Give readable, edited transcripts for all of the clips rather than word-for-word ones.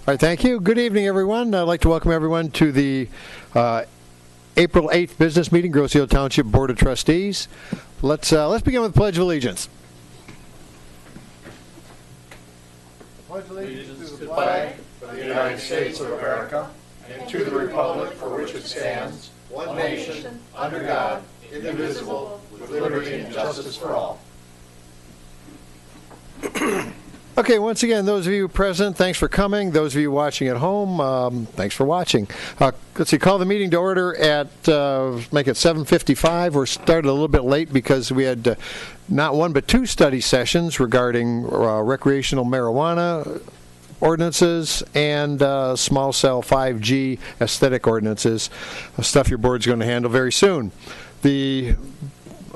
All right, thank you. Good evening, everyone. I'd like to welcome everyone to the April 8th business meeting, Grosse Ile Township Board of Trustees. Let's begin with the Pledge of Allegiance. Pledge allegiance to the flag of the United States of America and to the republic for which it stands, one nation, under God, indivisible, with liberty and justice for all. Okay, once again, those of you present, thanks for coming. Those of you watching at home, thanks for watching. Let's see, call the meeting to order at, make it 7:55. We're started a little bit late because we had not one but two study sessions regarding recreational marijuana ordinances and small cell 5G aesthetic ordinances, stuff your board's going to handle very soon.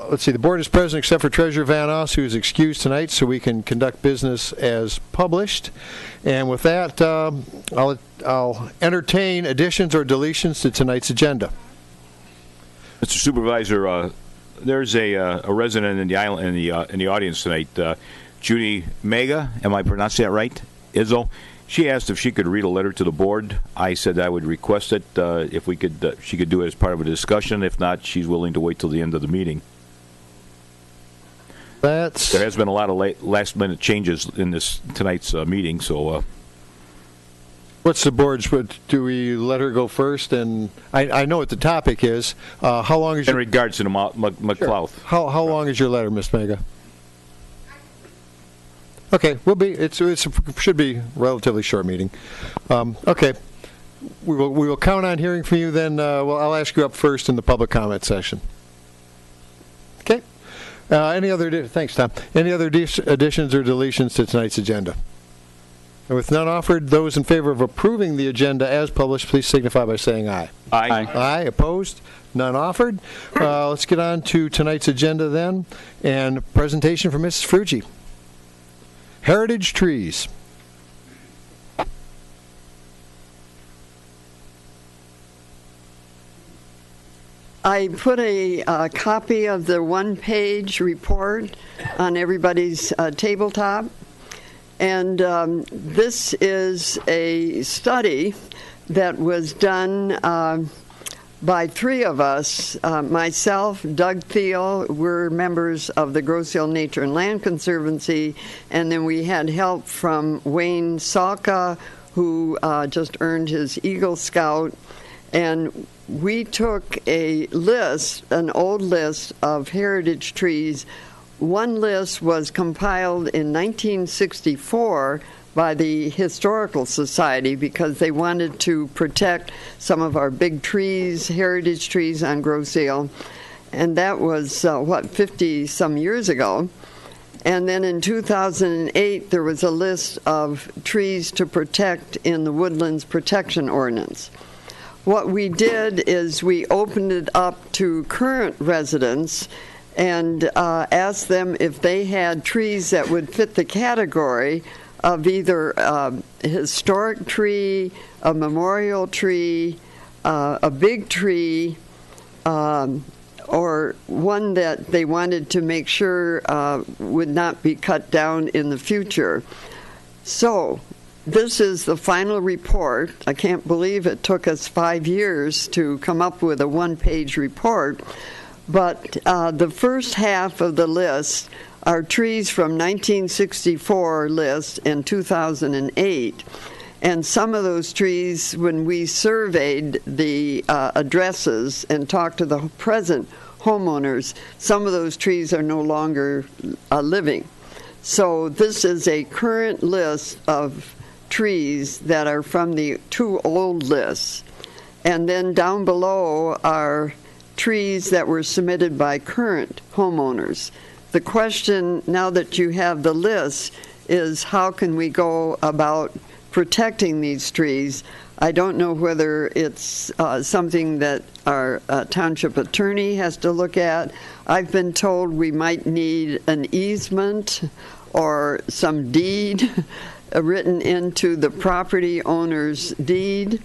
Let's see, the board is present except for Treasurer Van Oss, who is excused tonight, so we can conduct business as published. And with that, I'll entertain additions or deletions to tonight's agenda. Mr. Supervisor, there's a resident in the audience tonight, Judy Mega. Am I pronouncing that right? Izzo. She asked if she could read a letter to the board. I said I would request it if we could. She could do it as part of a discussion. If not, she's willing to wait till the end of the meeting. There has been a lot of last-minute changes in tonight's meeting, so... What's the board's... Do we let her go first? And I know what the topic is. How long is in regards to the McLeod. Sure. How long is your letter, Ms. Mega? Okay, it should be a relatively short meeting. Okay. We will count on hearing from you then. I'll ask you up first in the public comment session. Okay. Thanks, Tom. Any other additions or deletions to tonight's agenda? And with none offered, those in favor of approving the agenda as published, please signify by saying aye. Aye. Aye. Opposed? None offered. Let's get on to tonight's agenda then. And presentation from Mrs. Frugi. Heritage trees. I put a copy of the one-page report on everybody's tabletop, and this is a study that was done by three of us, myself, Doug Thiel, we're members of the Grosse Ile Nature and Land Conservancy, and then we had help from Wayne Salka, who just earned his Eagle Scout, and we took an old list of heritage trees. One list was compiled in 1964 by the Historical Society because they wanted to protect some of our big trees, heritage trees on Grosse Ile. And that was, 50-some years ago. And then in 2008, there was a list of trees to protect in the Woodlands Protection Ordinance. What we did is we opened it up to current residents and asked them if they had trees that would fit the category of either a historic tree, a memorial tree, a big tree, or one that they wanted to make sure would not be cut down in the future. So this is the final report. I can't believe it took us 5 years to come up with a one-page report, but the first half of the list are trees from 1964 list and 2008. And some of those trees, when we surveyed the addresses and talked to the present homeowners, some of those trees are no longer living. So this is a current list of trees that are from the two old lists. And then down below are trees that were submitted by current homeowners. The question, now that you have the list, is how can we go about protecting these trees? I don't know whether it's something that our township attorney has to look at. I've been told we might need an easement or some deed written into the property owner's deed.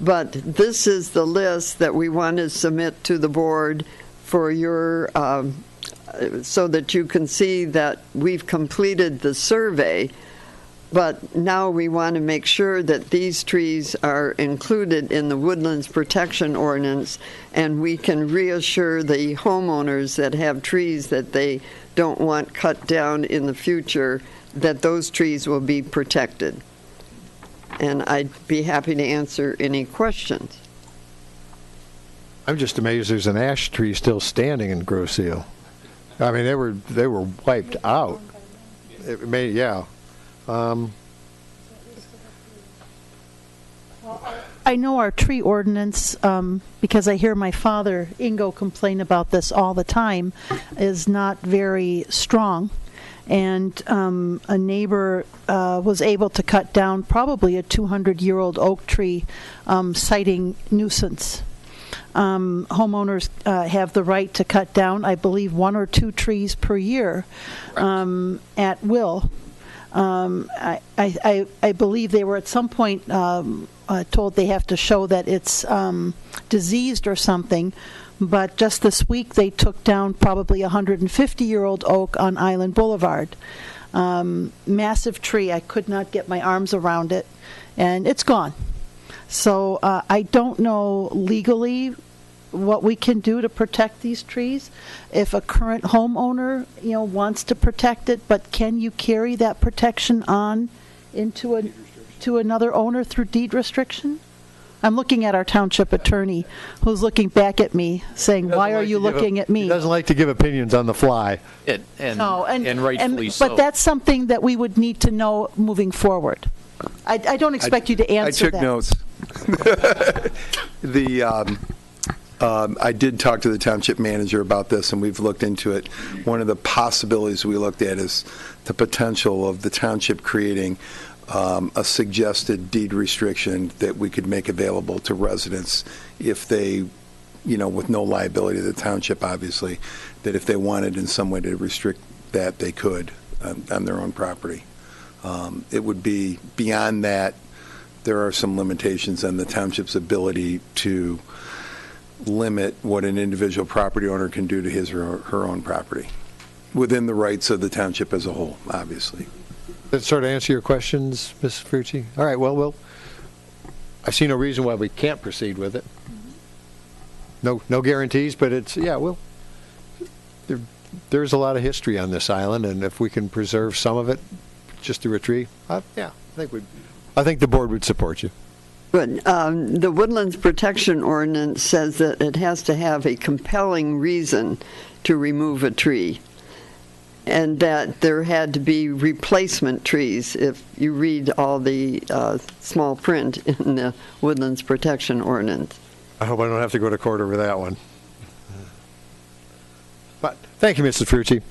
But this is the list that we want to submit to the board for your, so that you can see that we've completed the survey. But now we want to make sure that these trees are included in the Woodlands Protection Ordinance, and we can reassure the homeowners that have trees that they don't want cut down in the future that those trees will be protected. And I'd be happy to answer any questions. I'm just amazed there's an ash tree still standing in Grosse Ile. I mean, they were wiped out. It may, yeah. I know our tree ordinance, because I hear my father, Ingo, complain about this all the time, is not very strong. And a neighbor was able to cut down probably a 200-year-old oak tree, citing nuisance. Homeowners have the right to cut down, I believe, 1 or 2 trees per year at will. I believe they were at some point told they have to show that it's diseased or something, but just this week they took down probably a 150-year-old oak on Island Boulevard. Massive tree. I could not get my arms around it, and it's gone. So I don't know legally what we can do to protect these trees. If a current homeowner, wants to protect it, but can you carry that protection on into to another owner through deed restriction? I'm looking at our township attorney, who's looking back at me, saying, "Why are you looking at me?" He doesn't like to give opinions on the fly. And rightfully so. But that's something that we would need to know moving forward. I don't expect you to answer that. I took notes. I did talk to the township manager about this, and we've looked into it. One of the possibilities we looked at is the potential of the township creating a suggested deed restriction that we could make available to residents if they, with no liability to the township, obviously, that if they wanted in some way to restrict that, they could on their own property. It would be beyond that. There are some limitations on the township's ability to limit what an individual property owner can do to his or her own property within the rights of the township as a whole, obviously. Does that sort of answer your questions, Ms. Frucci? All right, well, I see no reason why we can't proceed with it. No guarantees, but it's, there's a lot of history on this island, and if we can preserve some of it just through a tree, I think the board would support you. Good. The Woodlands Protection Ordinance says that it has to have a compelling reason to remove a tree, and that there had to be replacement trees if you read all the small print in the Woodlands Protection Ordinance. I hope I don't have to go to court over that one. But thank you, Mrs. Frucci.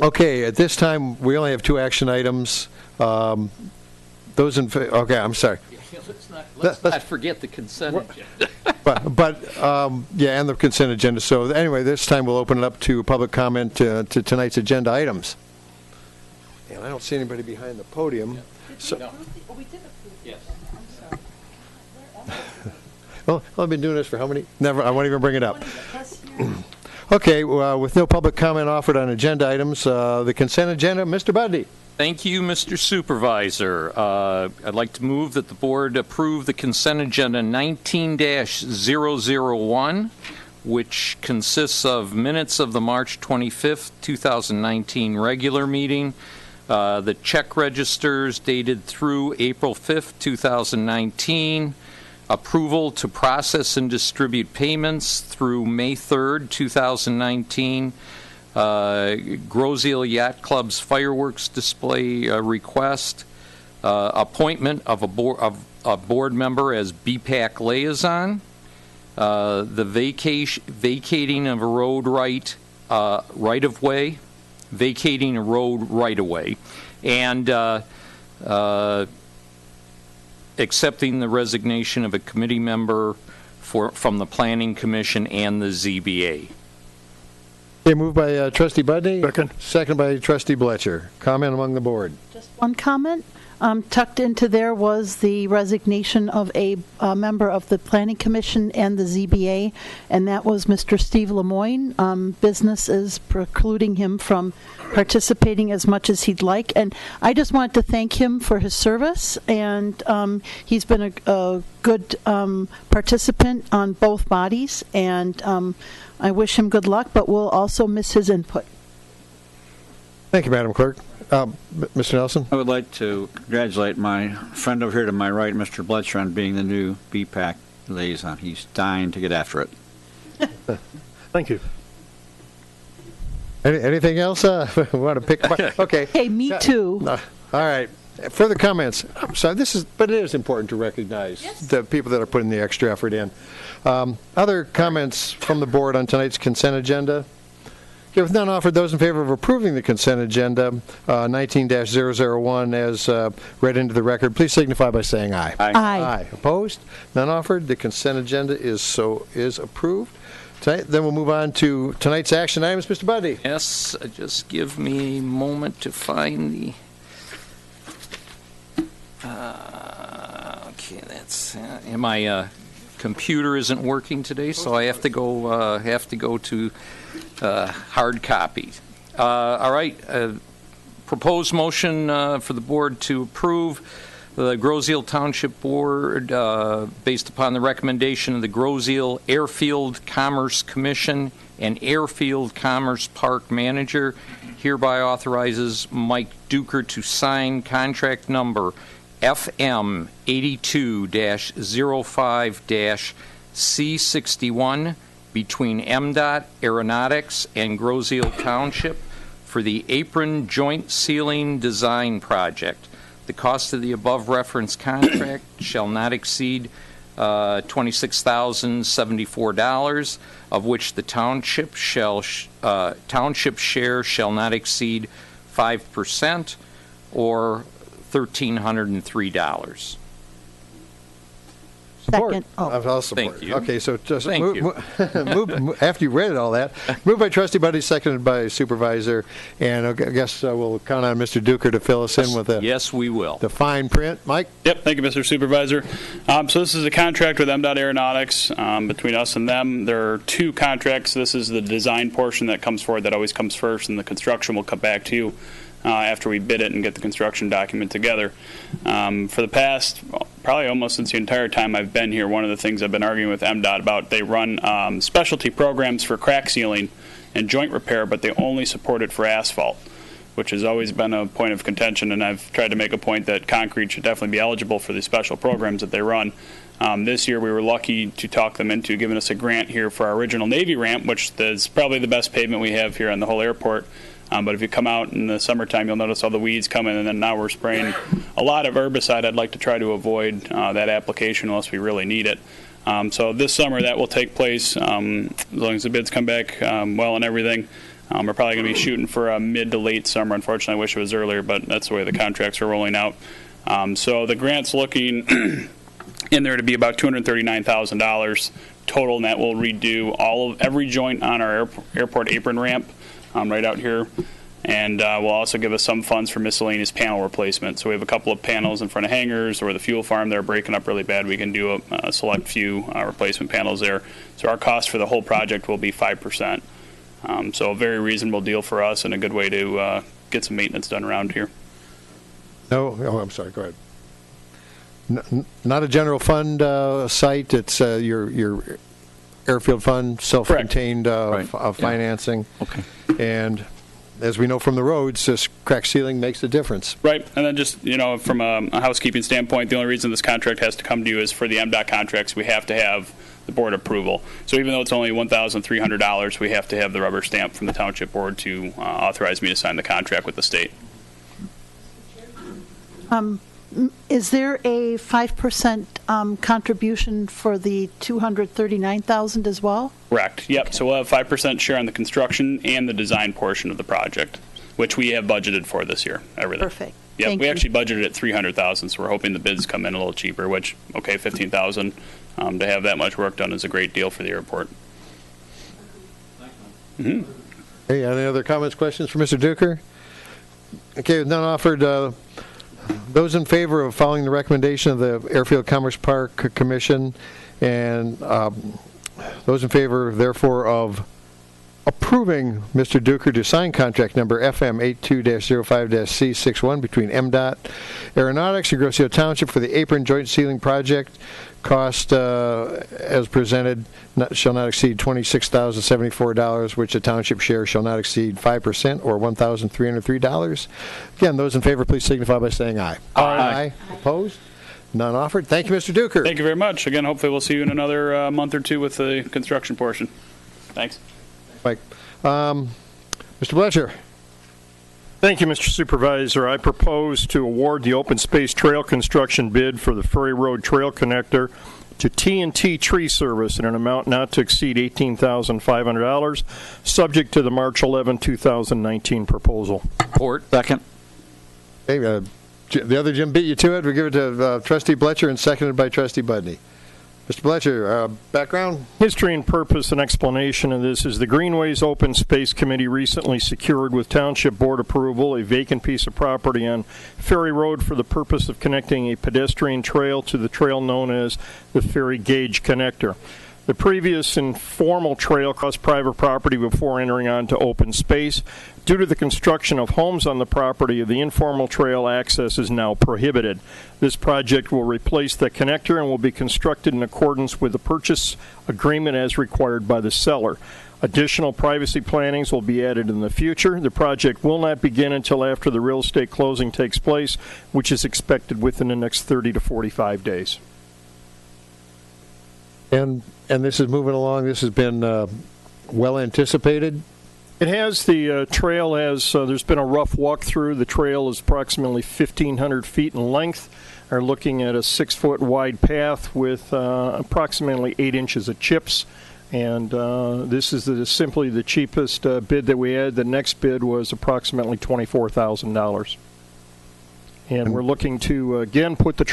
Okay, at this time, we only have 2 action items. Those in favor, okay, I'm sorry. Let's not forget the consent agenda. And the consent agenda. So anyway, this time we'll open it up to public comment to tonight's agenda items. And I don't see anybody behind the podium. So, Yes. well, I've been doing this for how many? Never. I won't even bring it up. Okay, with no public comment offered on agenda items, the consent agenda, Mr. Bundy. Thank you, Mr. Supervisor. I'd like to move that the board approve the consent agenda 19-001, which consists of minutes of the March 25th, 2019 regular meeting, the check registers dated through April 5th, 2019, approval to process and distribute payments through May 3rd, 2019, Grosse Ile Yacht Club's fireworks display request, appointment of a board member as BPAC liaison, the vacating of a road right of way, vacating a road right of way, and accepting the resignation of a committee member from the Planning Commission and the ZBA. Okay, moved by Trustee Budney. Second by Trustee Bletcher. Comment among the board. Just one comment. Tucked into there was the resignation of a member of the Planning Commission and the ZBA, and that was Mr. Steve Lemoyne. Business is precluding him from participating as much as he'd like, and I just wanted to thank him for his service, and he's been a good participant on both bodies, and I wish him good luck, but we'll also miss his input. Thank you, Madam Clerk. Mr. Nelson? I would like to congratulate my friend over here to my right, Mr. Bletcher, on being the new BPAC liaison. He's dying to get after it. Thank you. Anything else? We want to pick? Okay. Hey, me too. All right. Further comments? I'm sorry, but it is important to recognize the people that are putting the extra effort in. Other comments from the board on tonight's consent agenda? Okay, with none offered, those in favor of approving the consent agenda 19-001 as read into the record, please signify by saying aye. Aye. Aye. Opposed? None offered. The consent agenda is approved. Tonight, then we'll move on to tonight's action items. Mr. Buddy. Yes, just give me a moment to find the. Okay, that's. My computer isn't working today, so I have to go to hard copy. All right. Proposed motion for the board to approve the Groseal Township Board, based upon the recommendation of the Groseal Airfield Commerce Commission and Airfield Commerce Park Manager, hereby authorizes Mike Duker to sign contract number FM 82-05-C61 between MDOT Aeronautics and Groseal Township for the apron joint ceiling design project. The cost of the above referenced contract shall not exceed $26,074, of which the township share shall not exceed 5%, or $1,303. Support. Second. Oh. I'll support. Thank you. Okay, so just Thank you. after you read all that, moved by Trustee Buddy, seconded by Supervisor, and I guess we'll count on Mr. Duker to fill us in with Yes, we will. the fine print. Mike? Yep, thank you, Mr. Supervisor. So this is a contract with MDOT Aeronautics between us and them. There are two contracts. This is the design portion that comes forward, that always comes first, and the construction will come back to you after we bid it and get the construction document together. For the past, probably almost since the entire time I've been here, one of the things I've been arguing with MDOT about, they run specialty programs for crack sealing and joint repair, but they only support it for asphalt, which has always been a point of contention, and I've tried to make a point that concrete should definitely be eligible for these special programs that they run. This year we were lucky to talk them into giving us a grant here for our original Navy ramp, which is probably the best pavement we have here on the whole airport. But if you come out in the summertime, you'll notice all the weeds coming, and then now we're spraying a lot of herbicide. I'd like to try to avoid that application unless we really need it. So this summer that will take place, as long as the bids come back well and everything. We're probably going to be shooting for a mid to late summer. Unfortunately, I wish it was earlier, but that's the way the contracts are rolling out. So the grant's looking in there to be about $239,000 total, and that will redo every joint on our airport apron ramp. Right out here, and will also give us some funds for miscellaneous panel replacement. So we have a couple of panels in front of hangars or the fuel farm that are breaking up really bad. We can do a select few replacement panels there. So our cost for the whole project will be 5%. So a very reasonable deal for us and a good way to get some maintenance done around here. No? Oh, I'm sorry. Go ahead. Not a general fund site. It's your airfield fund, self-contained financing. Okay. And as we know from the roads, this crack ceiling makes a difference. Right, and then just, from a housekeeping standpoint, the only reason this contract has to come to you is for the MDOT contracts. We have to have the board approval. So even though it's only $1,300, we have to have the rubber stamp from the Township Board to authorize me to sign the contract with the state. Is there a 5% contribution for the $239,000 as well? Correct. Yep. Okay. So we'll have 5% share on the construction and the design portion of the project, which we have budgeted for this year. Everything. Perfect. Yep. Thank We you. actually budgeted at $300,000, so we're hoping the bids come in a little cheaper. Which, okay, $15,000 to have that much work done is a great deal for the airport. Mm-hmm. Hey, any other comments, questions for Mr. Duker? Okay, with none offered, those in favor of following the recommendation of the Airfield Commerce Park Commission, and those in favor, therefore, of approving Mr. Duker to sign contract number FM 82-05-C61 between MDOT Aeronautics and Grosseto Township for the apron joint sealing project. Cost, as presented, shall not exceed $26,074, which the township share shall not exceed 5%, or $1,303. Again, those in favor, please signify by saying aye. Aye. Opposed? None offered. Thank you, Mr. Duker. Thank you very much. Again, hopefully we'll see you in another month or two with the construction portion. Thanks. Mike. Mr. Bletcher. Thank you, Mr. Supervisor. I propose to award the open space trail construction bid for the Ferry Road Trail Connector to T&T Tree Service in an amount not to exceed $18,500, subject to the March 11, 2019 proposal. Support. Second. Okay, the other Jim beat you to it. We give it to Trustee Bletcher and seconded by Trustee Budney. Mr. Bletcher, background? History and purpose and explanation of this is the Greenways Open Space Committee recently secured with Township Board approval a vacant piece of property on Ferry Road for the purpose of connecting a pedestrian trail to the trail known as the Ferry Gauge Connector. The previous informal trail crossed private property before entering onto open space. Due to the construction of homes on the property, the informal trail access is now prohibited. This project will replace the connector and will be constructed in accordance with the purchase agreement as required by the seller. Additional privacy plantings will be added in the future. The project will not begin until after the real estate closing takes place, which is expected within the next 30 to 45 days. And this is moving along. This has been well anticipated. It has. The trail has, there's been a rough walkthrough. The trail is approximately 1,500 feet in length. Are looking at a 6-foot wide path with approximately 8 inches of chips. And this is simply the cheapest bid that we had. The next bid was approximately $24,000. And we're looking to, again, place the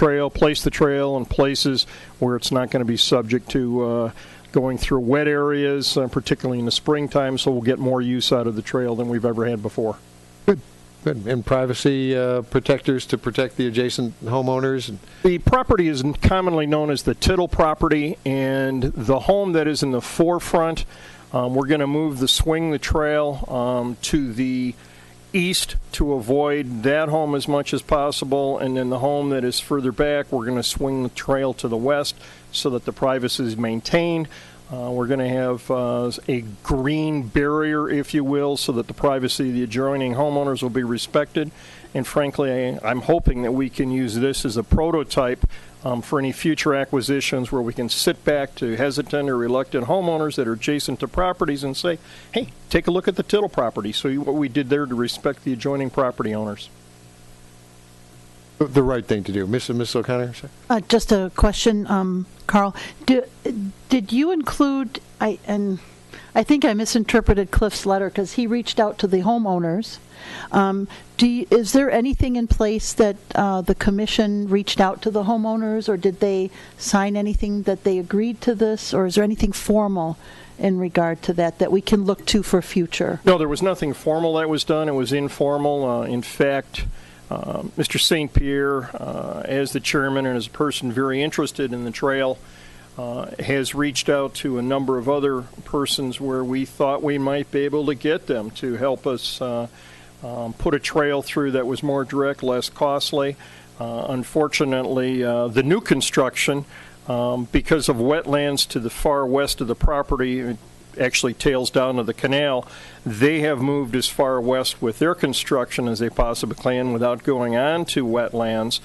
trail in places where it's not going to be subject to going through wet areas, particularly in the springtime, so we'll get more use out of the trail than we've ever had before. Good. And privacy protectors to protect the adjacent homeowners? The property is commonly known as the Tittle property, and the home that is in the forefront, we're going to move the trail to the east to avoid that home as much as possible, and then the home that is further back, we're going to swing the trail to the west so that the privacy is maintained. We're going to have a green barrier, if you will, so that the privacy of the adjoining homeowners will be respected. And frankly, I'm hoping that we can use this as a prototype for any future acquisitions where we can sit back to hesitant or reluctant homeowners that are adjacent to properties and say, hey, take a look at the Tittle property. So what we did there to respect the adjoining property owners. The right thing to do. Ms. O'Connor? Just a question, Carl. Did you include, I think I misinterpreted Cliff's letter because he reached out to the homeowners. Is there anything in place that the commission reached out to the homeowners, or did they sign anything that they agreed to this, or is there anything formal in regard to that we can look to for future? No, there was nothing formal that was done. It was informal. In fact, Mr. St. Pierre, as the chairman and as a person very interested in the trail, has reached out to a number of other persons where we thought we might be able to get them to help us put a trail through that was more direct, less costly. Unfortunately, the new construction, because of wetlands to the far west of the property, it actually tails down to the canal, they have moved as far west with their construction as they possibly can without going on to wetlands,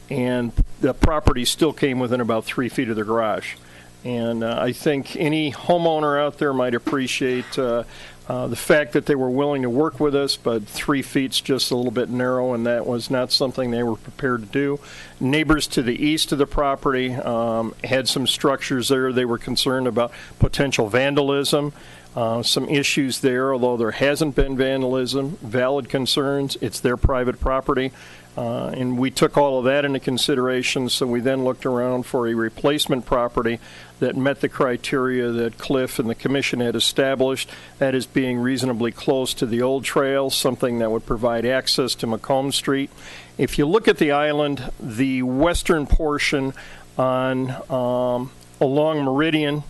and the property still came within about 3 feet of their garage. And I think any homeowner out there might appreciate the fact that they were willing to work with us, but 3 feet's just a little bit narrow, and that was not something they were prepared to do. Neighbors to the east of the property had some structures there. They were concerned about potential vandalism, some issues there, although there hasn't been vandalism, valid concerns. It's their private property. And we took all of that into consideration, so we then looked around for a replacement property that met the criteria that Cliff and the commission had established, that is being reasonably close to the old trail, something that would provide access to Macomb Street. If you look at the island, the western portion on along Meridian,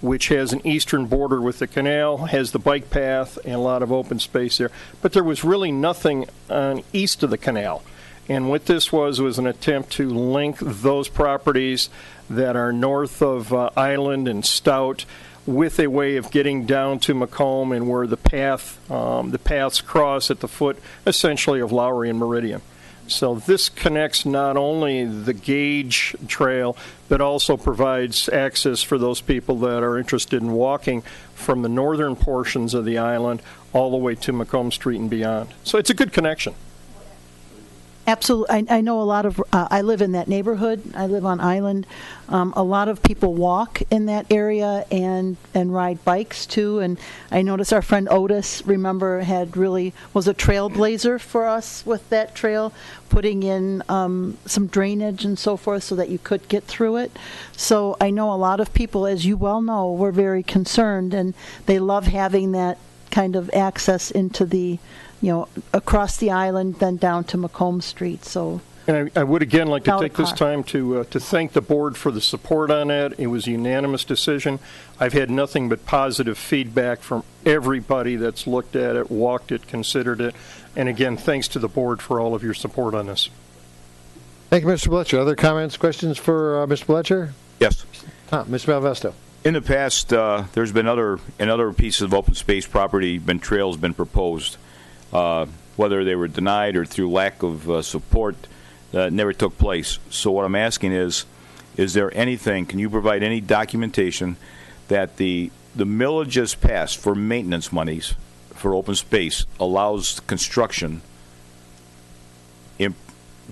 which has an eastern border with the canal, has the bike path and a lot of open space there. But there was really nothing on east of the canal. And what this was an attempt to link those properties that are north of Island and Stout with a way of getting down to Macomb and where the paths cross at the foot, essentially, of Lowry and Meridian. So this connects not only the gauge trail, but also provides access for those people that are interested in walking from the northern portions of the island all the way to Macomb Street and beyond. So it's a good connection. Absolutely. I know a lot of, I live in that neighborhood. I live on Island. A lot of people walk in that area and ride bikes too. And I noticed our friend Otis, remember, was a trailblazer for us with that trail, putting in some drainage and so forth so that you could get through it. So I know a lot of people, as you well know, were very concerned, and they love having that kind of access into the, across the island, then down to Macomb Street. So, and I would again like to take this time to thank the board for the support on that. It was a unanimous decision. I've had nothing but positive feedback from everybody that's looked at it, walked it, considered it. And again, thanks to the board for all of your support on this. Thank you, Mr. Bletcher. Other comments, questions for Mr. Bletcher? Yes. Mr. Malvesto. In the past, there's been other pieces of open space property, trails been proposed. Whether they were denied or through lack of support, never took place. So what I'm asking is there anything, can you provide any documentation that the millage just passed for maintenance monies for open space allows construction,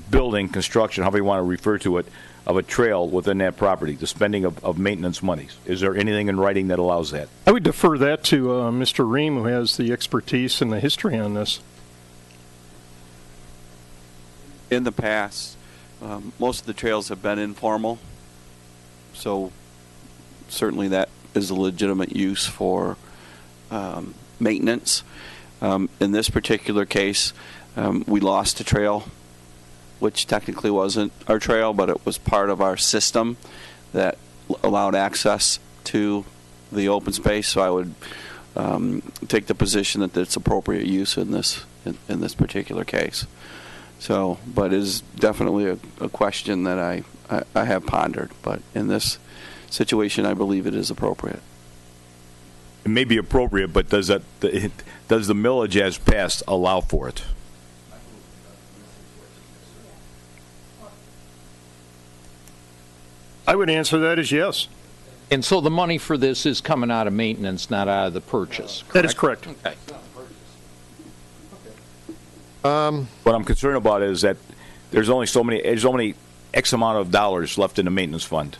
building construction, however you want to refer to it, of a trail within that property, the spending of maintenance monies? Is there anything in writing that allows that? I would defer that to Mr. Ream, who has the expertise and the history on this. In the past, most of the trails have been informal, so certainly that is a legitimate use for maintenance. In this particular case, we lost a trail, which technically wasn't our trail, but it was part of our system that allowed access to the open space. So I would take the position that it's appropriate use in this particular case. So, but it is definitely a question that I have pondered. But in this situation, I believe it is appropriate. It may be appropriate, but does the millage as passed allow for it? I would answer that as yes. And so the money for this is coming out of maintenance, not out of the purchase, correct? That is correct. Okay. What I'm concerned about is that there's only X amount of dollars left in the maintenance fund.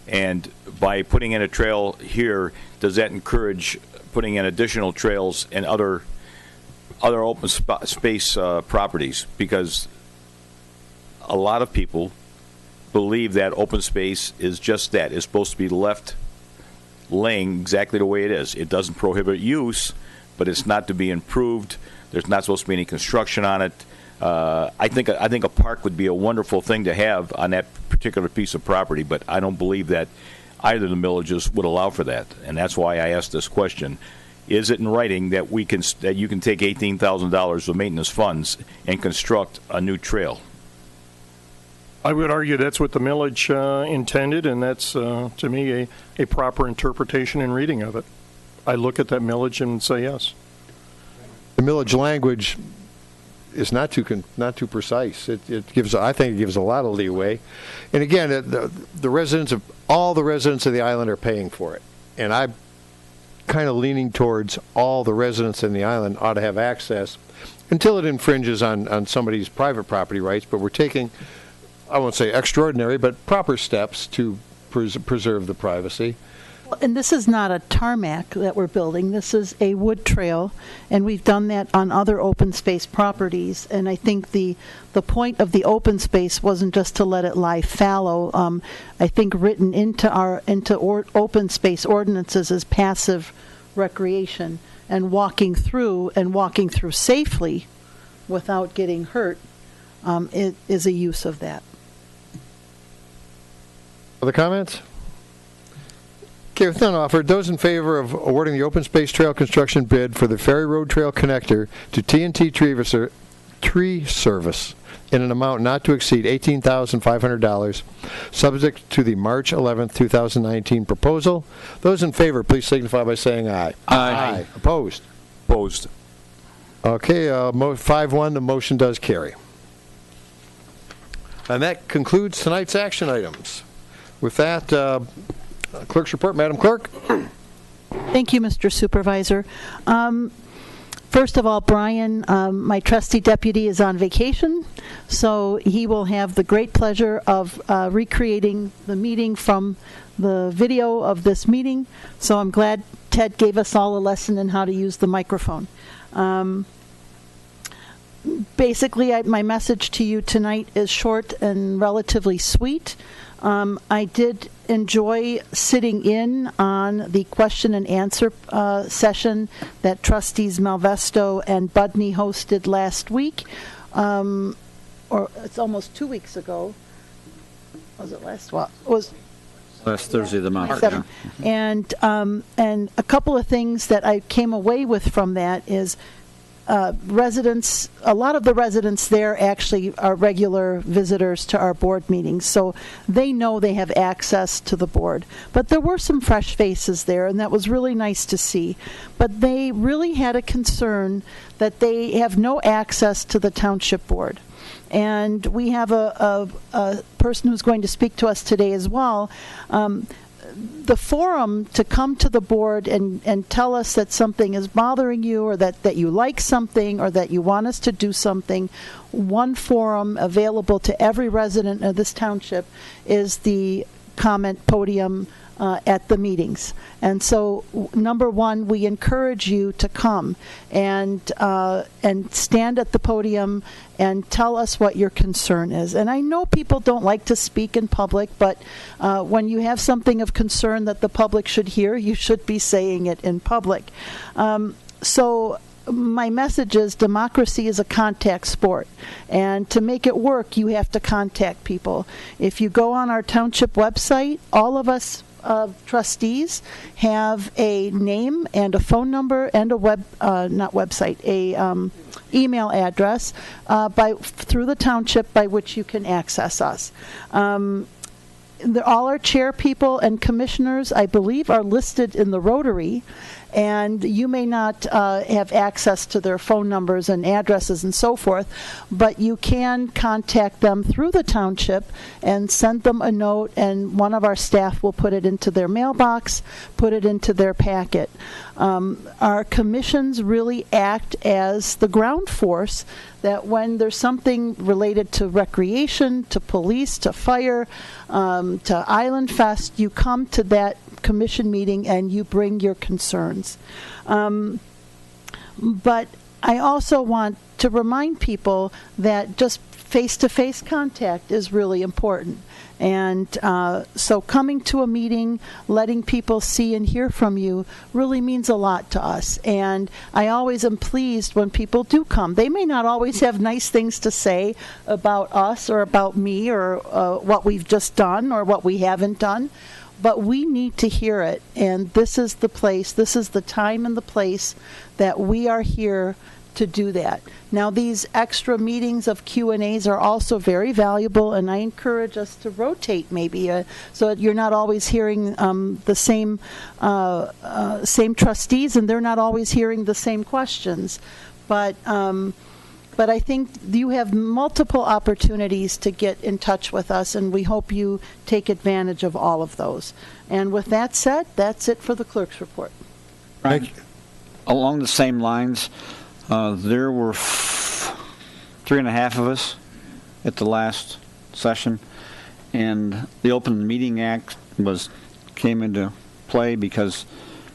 And by putting in a trail here, does that encourage putting in additional trails and other open space properties? Because a lot of people believe that open space is just that. It's supposed to be left laying exactly the way it is. It doesn't prohibit use, but it's not to be improved. There's not supposed to be any construction on it. I think a park would be a wonderful thing to have on that particular piece of property, but I don't believe that either of the villages would allow for that, and that's why I asked this question. Is it in writing that you can take $18,000 of maintenance funds and construct a new trail? I would argue that's what the millage intended, and that's, to me, a proper interpretation and reading of it. I look at that millage and say yes. The millage language is not too precise. I think it gives a lot of leeway. And again, all the residents of the island are paying for it. And I'm kind of leaning towards all the residents in the island ought to have access until it infringes on somebody's private property rights. But we're taking, I won't say extraordinary, but proper steps to preserve the privacy. And this is not a tarmac that we're building. This is a wood trail, and we've done that on other open space properties. And I think the point of the open space wasn't just to let it lie fallow. I think written into open space ordinances is passive recreation, and walking through safely without getting hurt is a use of that. Other comments? Okay, with none offered, those in favor of awarding the open space trail construction bid for the Ferry Road Trail connector to T&T Tree Service in an amount not to exceed $18,500, subject to the March 11th, 2019 proposal. Those in favor, please signify by saying aye. Aye. Opposed? Opposed. Okay, 5-1, the motion does carry. And that concludes tonight's action items. With that, Clerk's report, Madam Clerk. Thank you, Mr. Supervisor. First of all, Brian, my trusty deputy, is on vacation, so he will have the great pleasure of recreating the meeting from the video of this meeting. So I'm glad Ted gave us all a lesson in how to use the microphone. Basically, my message to you tonight is short and relatively sweet. I did enjoy sitting in on the question and answer session that trustees Malvesto and Budney hosted last week, or it's almost 2 weeks ago. Was it last? Well, it was Last Thursday of the month. And a couple of things that I came away with from that is residents, a lot of the residents there actually are regular visitors to our board meetings, so they know they have access to the board. But there were some fresh faces there, and that was really nice to see. But they really had a concern that they have no access to the township board. And we have a person who's going to speak to us today as well. The forum to come to the board and tell us that something is bothering you, or that you like something, or that you want us to do something, one forum available to every resident of this township is the comment podium at the meetings. And so, number one, we encourage you to come and stand at the podium and tell us what your concern is. And I know people don't like to speak in public, but when you have something of concern that the public should hear, you should be saying it in public. So my message is democracy is a contact sport, and to make it work, you have to contact people. If you go on our township website, all of us trustees have a name and a phone number and a email address through the township by which you can access us. All our chair people and commissioners, I believe, are listed in the Rotary, and you may not have access to their phone numbers and addresses and so forth, but you can contact them through the township and send them a note, and one of our staff will put it into their mailbox, put it into their packet. Our commissions really act as the ground force that when there's something related to recreation, to police, to fire, to Island Fest, you come to that commission meeting and you bring your concerns. But I also want to remind people that just face-to-face contact is really important. And so coming to a meeting, letting people see and hear from you really means a lot to us. And I always am pleased when people do come. They may not always have nice things to say about us or about me or what we've just done or what we haven't done, but we need to hear it. And this is the place, this is the time and the place that we are here to do that. Now, these extra meetings of Q&As are also very valuable, and I encourage us to rotate maybe so that you're not always hearing the same trustees, and they're not always hearing the same questions. But I think you have multiple opportunities to get in touch with us, and we hope you take advantage of all of those. And with that said, that's it for the clerk's report. Right. Along the same lines, there were 3.5 of us at the last session, and the Open Meeting Act came into play because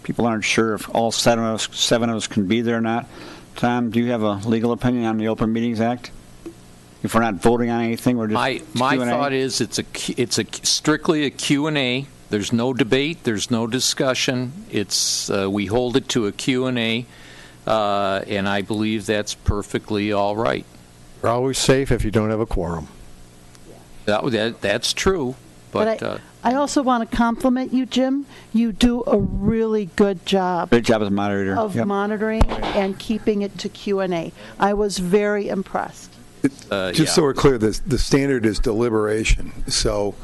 people aren't sure if all seven of us can be there or not. Tom, do you have a legal opinion on the Open Meetings Act? If we're not voting on anything, we're just my Q&A? thought is it's strictly a Q&A. There's no debate. There's no discussion. We hold it to a Q&A, and I believe that's perfectly all right. You're always safe if you don't have a quorum. That's true. But I also want to compliment you, Jim. You do a really good job. Great job as a moderator. Of Yep. monitoring and keeping it to Q&A. I was very impressed. Just so we're clear, the standard is deliberation. So,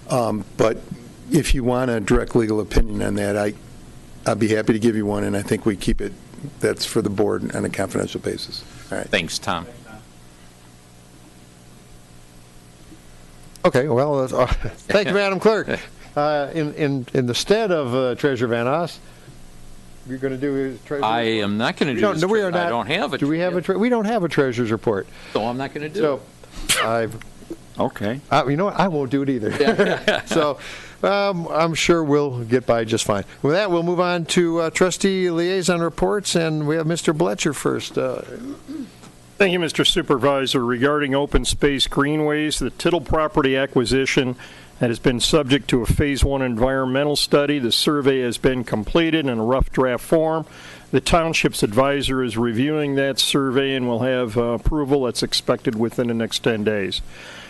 but if you want a direct legal opinion on that, I'd be happy to give you one, and I think we keep it, that's for the board on a confidential basis. All right. Thanks, Tom. Okay, well, thank you, Madam Clerk. In the stead of Treasurer Van Oss, you're going to do his treasurer's I report? am not going to do this. No, we are not. I don't have it. Do we have we don't have a treasurer's report. So I'm not going to do it. Okay. You know what? I won't do it either. So I'm sure we'll get by just fine. With that, we'll move on to trustee liaison reports, and we have Mr. Bletcher first. Thank you, Mr. Supervisor. Regarding open space greenways, the Tittle property acquisition that has been subject to a Phase 1 environmental study. The survey has been completed in a rough draft form. The Township's advisor is reviewing that survey and will have approval that's expected within the next 10 days.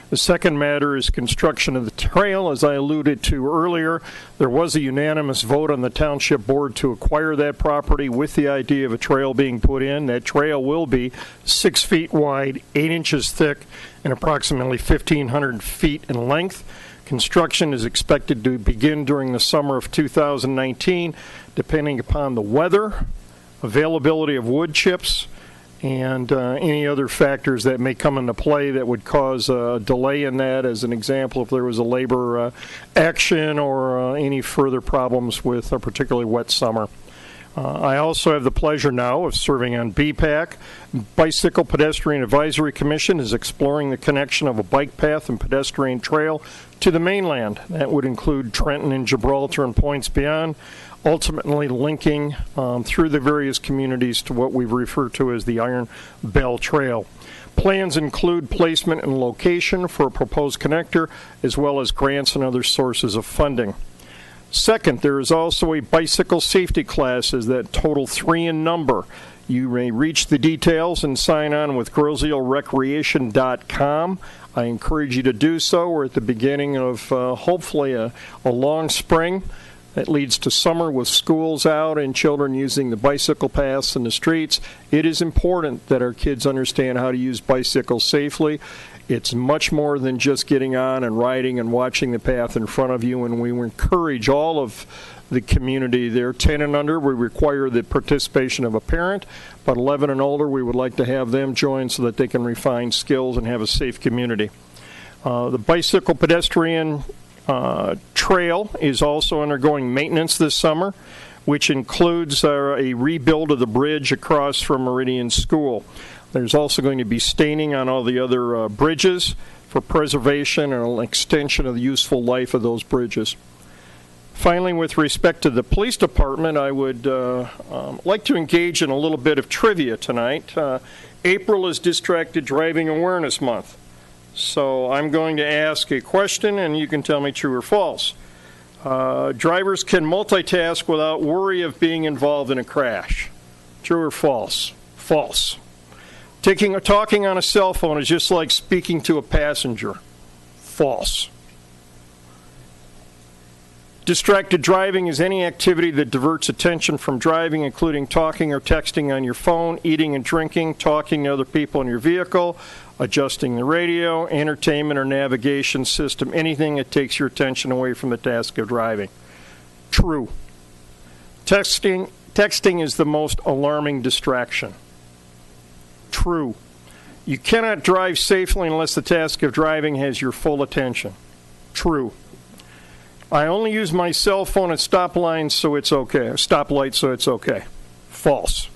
The second matter is construction of the trail. As I alluded to earlier, there was a unanimous vote on the Township Board to acquire that property with the idea of a trail being put in. That trail will be 6 feet wide, 8 inches thick, and approximately 1,500 feet in length. Construction is expected to begin during the summer of 2019, depending upon the weather, availability of wood chips, and any other factors that may come into play that would cause a delay in that. As an example, if there was a labor action or any further problems with a particularly wet summer. I also have the pleasure now of serving on BPAC. Bicycle Pedestrian Advisory Commission is exploring the connection of a bike path and pedestrian trail to the mainland. That would include Trenton and Gibraltar and points beyond, ultimately linking through the various communities to what we refer to as the Iron Bell Trail. Plans include placement and location for a proposed connector, as well as grants and other sources of funding. Second, there is also a bicycle safety classes that total 3 in number. You may reach the details and sign on with GrosealRecreation.com. I encourage you to do so. We're at the beginning of hopefully a long spring that leads to summer with schools out and children using the bicycle paths in the streets. It is important that our kids understand how to use bicycles safely. It's much more than just getting on and riding and watching the path in front of you, and we encourage all of the community there. 10 and under, we require the participation of a parent, but 11 and older, we would like to have them join so that they can refine skills and have a safe community. The bicycle pedestrian trail is also undergoing maintenance this summer, which includes a rebuild of the bridge across from Meridian School. There's also going to be staining on all the other bridges for preservation and an extension of the useful life of those bridges. Finally, with respect to the police department, I would like to engage in a little bit of trivia tonight. April is Distracted Driving Awareness Month. So I'm going to ask a question, and you can tell me true or false. Drivers can multitask without worry of being involved in a crash. True or false? False. Talking on a cell phone is just like speaking to a passenger. False. Distracted driving is any activity that diverts attention from driving, including talking or texting on your phone, eating and drinking, talking to other people in your vehicle, adjusting the radio, entertainment or navigation system, anything that takes your attention away from the task of driving. True. Texting is the most alarming distraction. True. You cannot drive safely unless the task of driving has your full attention. True. I only use my cell phone at stoplights, so it's okay. False.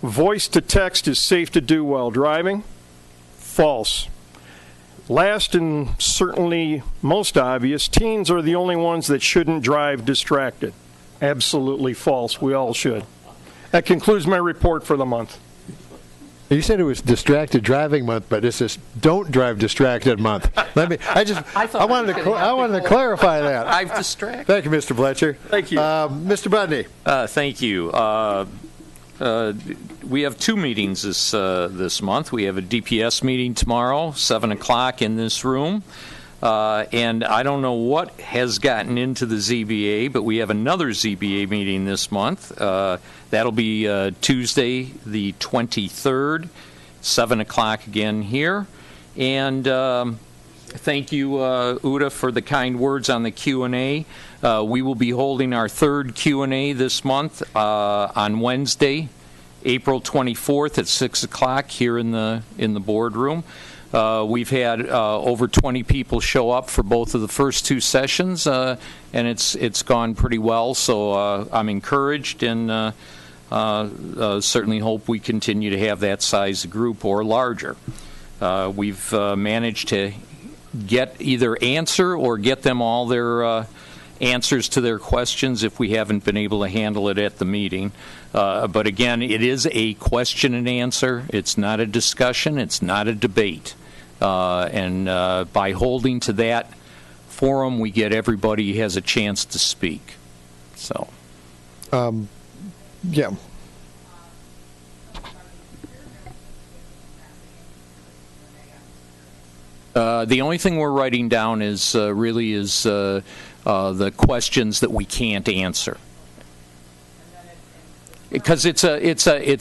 Voice to text is safe to do while driving. False. Last and certainly most obvious, teens are the only ones that shouldn't drive distracted. Absolutely false. We all should. That concludes my report for the month. You said it was distracted driving month, but it's just don't drive distracted month. I wanted to clarify that. I've distracted. Thank you, Mr. Fletcher. Thank you. Mr. Budney. Thank you. We have two meetings this month. We have a DPS meeting tomorrow, 7 o'clock in this room. And I don't know what has gotten into the ZBA, but we have another ZBA meeting this month. That'll be Tuesday, the 23rd, 7 o'clock again here. And thank you, Uda, for the kind words on the Q&A. We will be holding our third Q&A this month on Wednesday, April 24th at 6 o'clock here in the boardroom. We've had over 20 people show up for both of the first two sessions, and it's gone pretty well. So I'm encouraged and certainly hope we continue to have that size group or larger. We've managed to get either answer or get them all their answers to their questions if we haven't been able to handle it at the meeting. But again, it is a question and answer. It's not a discussion. It's not a debate. And by holding to that forum, we get everybody has a chance to speak. So, yeah. The only thing we're writing down is really the questions that we can't answer. Because it's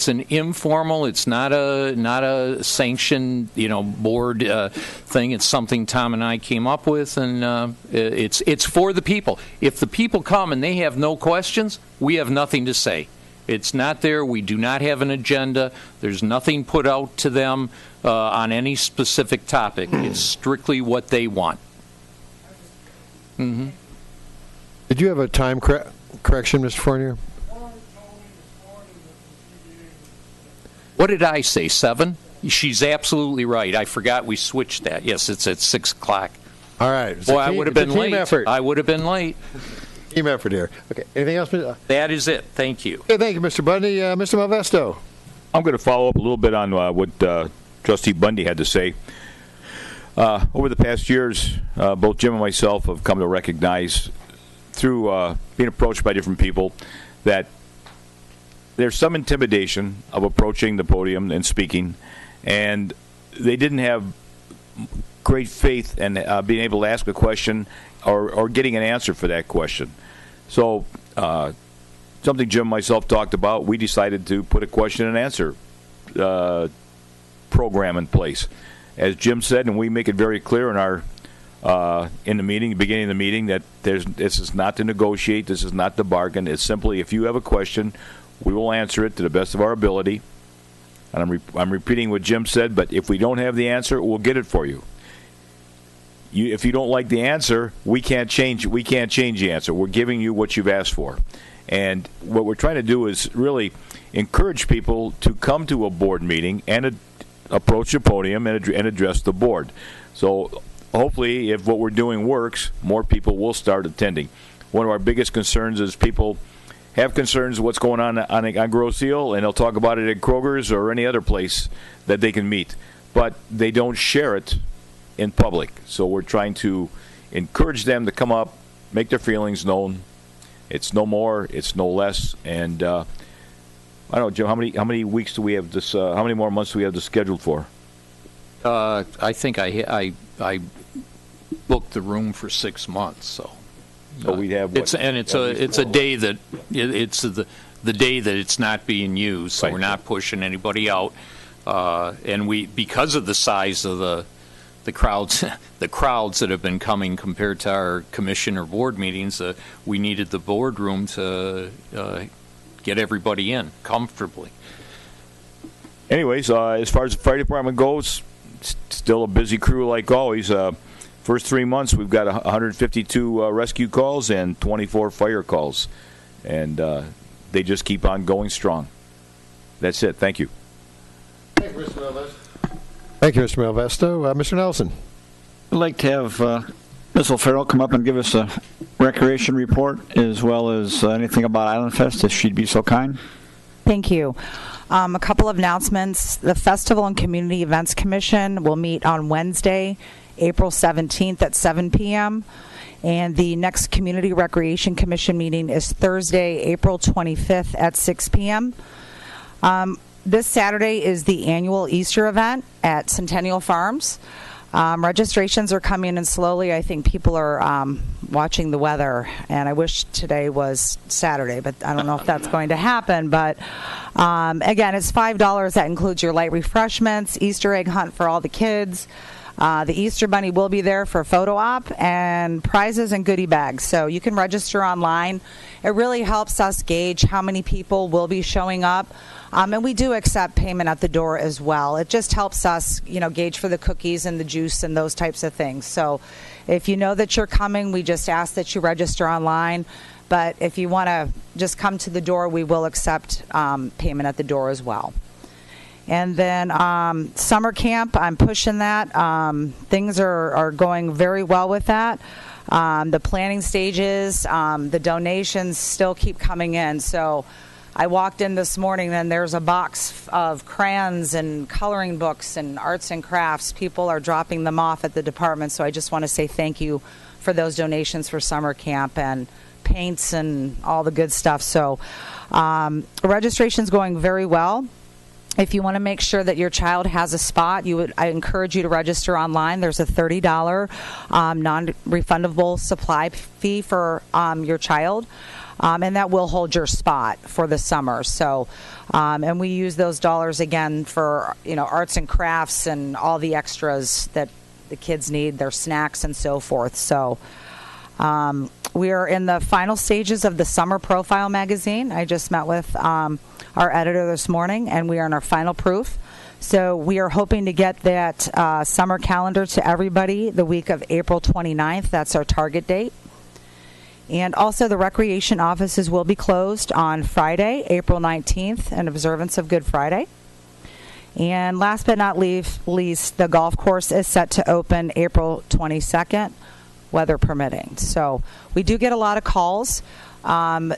an informal, it's not a sanctioned board thing. It's something Tom and I came up with, and it's for the people. If the people come and they have no questions, we have nothing to say. It's not there. We do not have an agenda. There's nothing put out to them on any specific topic. It's strictly what they want. Mm-hmm. Did you have a time correction, Mr. Fournier? What did I say, 7? She's absolutely right. I forgot we switched that. Yes, it's at 6 o'clock. All right. Boy, I would have been late. Effort. I would have been late. Team effort here. Okay. Anything else? That is it. Thank you. Okay, thank you, Mr. Bundy. Mr. Malvesto. I'm going to follow up a little bit on what Trustee Bundy had to say. Over the past years, both Jim and myself have come to recognize through being approached by different people that there's some intimidation of approaching the podium and speaking, and they didn't have great faith in being able to ask a question or getting an answer for that question. So something Jim and myself talked about, we decided to put a question and answer program in place. As Jim said, and we make it very clear in our in the meeting, beginning of the meeting, that this is not to negotiate, this is not to bargain. It's simply, if you have a question, we will answer it to the best of our ability. And I'm repeating what Jim said, but if we don't have the answer, we'll get it for you. If you don't like the answer, we can't change the answer. We're giving you what you've asked for. And what we're trying to do is really encourage people to come to a board meeting and approach the podium and address the board. So hopefully, if what we're doing works, more people will start attending. One of our biggest concerns is people have concerns what's going on Grosse Ile, and they'll talk about it at Kroger's or any other place that they can meet. But they don't share it in public. So we're trying to encourage them to come up, make their feelings known. It's no more, it's no less. And I don't know, Jim, how many weeks do we have this? How many more months do we have this scheduled for? I think I booked the room for 6 months. So we have what? It's a day that it's the day that it's not being used. So we're not pushing anybody out. And we, because of the size of the crowds that have been coming compared to our commission or board meetings, we needed the boardroom to get everybody in comfortably. Anyways, as far as the fire department goes, still a busy crew like always. First 3 months, we've got 152 rescue calls and 24 fire calls, and they just keep on going strong. That's it. Thank you. Thank you, Mr. Malvesto. Mr. Nelson. I'd like to have Ms. O'Farrell come up and give us a recreation report as well as anything about Island Fest, if she'd be so kind. Thank you. A couple of announcements. The Festival and Community Events Commission will meet on Wednesday, April 17th at 7 p.m. And the next Community Recreation Commission meeting is Thursday, April 25th at 6 p.m. This Saturday is the annual Easter event at Centennial Farms. Registrations are coming in slowly. I think people are watching the weather, and I wish today was Saturday, but I don't know if that's going to happen. But again, it's $5. That includes your light refreshments, Easter egg hunt for all the kids. The Easter Bunny will be there for a photo op and prizes and goodie bags. So you can register online. It really helps us gauge how many people will be showing up. And we do accept payment at the door as well. It just helps us, gauge for the cookies and the juice and those types of things. So if you know that you're coming, we just ask that you register online. But if you want to just come to the door, we will accept payment at the door as well. And then summer camp, I'm pushing that. Things are going very well with that. The planning stages, the donations still keep coming in. So I walked in this morning and there's a box of crayons and coloring books and arts and crafts. People are dropping them off at the department. So I just want to say thank you for those donations for summer camp and paints and all the good stuff. So registration's going very well. If you want to make sure that your child has a spot, I encourage you to register online. There's a $30 non-refundable supply fee for your child, and that will hold your spot for the summer. So, and we use those dollars again for arts and crafts and all the extras that the kids need, their snacks and so forth. So. We are in the final stages of the Summer Profile magazine. I just met with our editor this morning, and we are in our final proof. So we are hoping to get that summer calendar to everybody the week of April 29th. That's our target date. And also the recreation offices will be closed on Friday, April 19th, in observance of Good Friday. And last but not least, the golf course is set to open April 22nd. Weather permitting. So we do get a lot of calls. The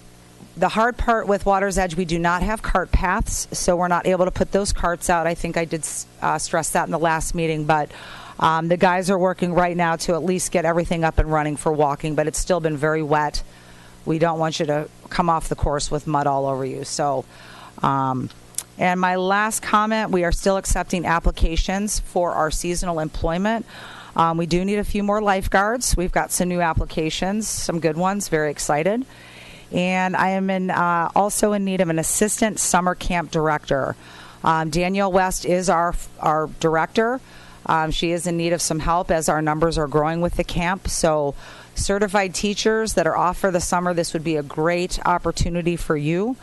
hard part with Water's Edge, we do not have cart paths, so we're not able to put those carts out. I think I did stress that in the last meeting, but the guys are working right now to at least get everything up and running for walking, but it's still been very wet. We don't want you to come off the course with mud all over you. So, and my last comment, we are still accepting applications for our seasonal employment. We do need a few more lifeguards. We've got some new applications, some good ones, very excited. And I am also in need of an assistant summer camp director. Danielle West is our director. She is in need of some help as our numbers are growing with the camp. So certified teachers that are off for the summer, this would be a great opportunity for you.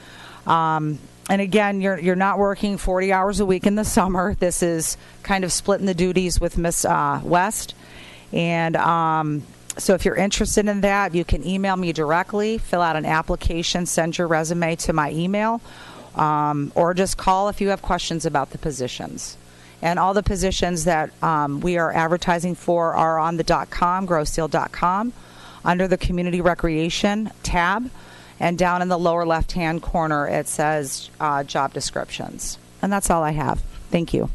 And again, you're not working 40 hours a week in the summer. This is kind of splitting the duties with Miss West. And so if you're interested in that, you can email me directly, fill out an application, send your resume to my email, or just call if you have questions about the positions. And all the positions that we are advertising for are on the .com, growsteel.com, under the Community Recreation tab. And down in the lower left-hand corner, it says job descriptions. And that's all I have. Thank you.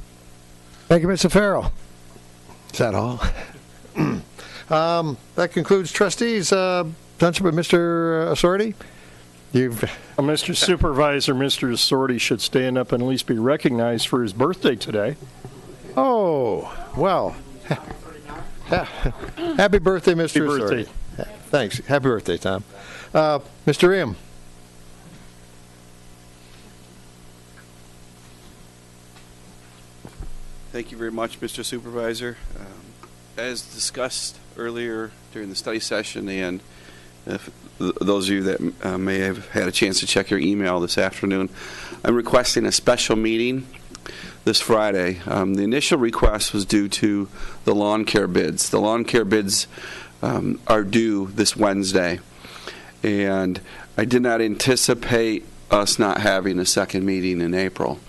Thank you, Mr. Farrell. Is that all? That concludes trustees. Township of Mr. Assorti. Mr. Supervisor, Mr. Assorti should stand up and at least be recognized for his birthday today. Oh, well. Happy birthday, Mr. Assorti. Thanks. Happy birthday, Tom. Mr. Im. Thank you very much, Mr. Supervisor. As discussed earlier during the study session, and those of you that may have had a chance to check your email this afternoon, I'm requesting a special meeting this Friday. The initial request was due to the lawn care bids. The lawn care bids are due this Wednesday, and I did not anticipate us not having a second meeting in April.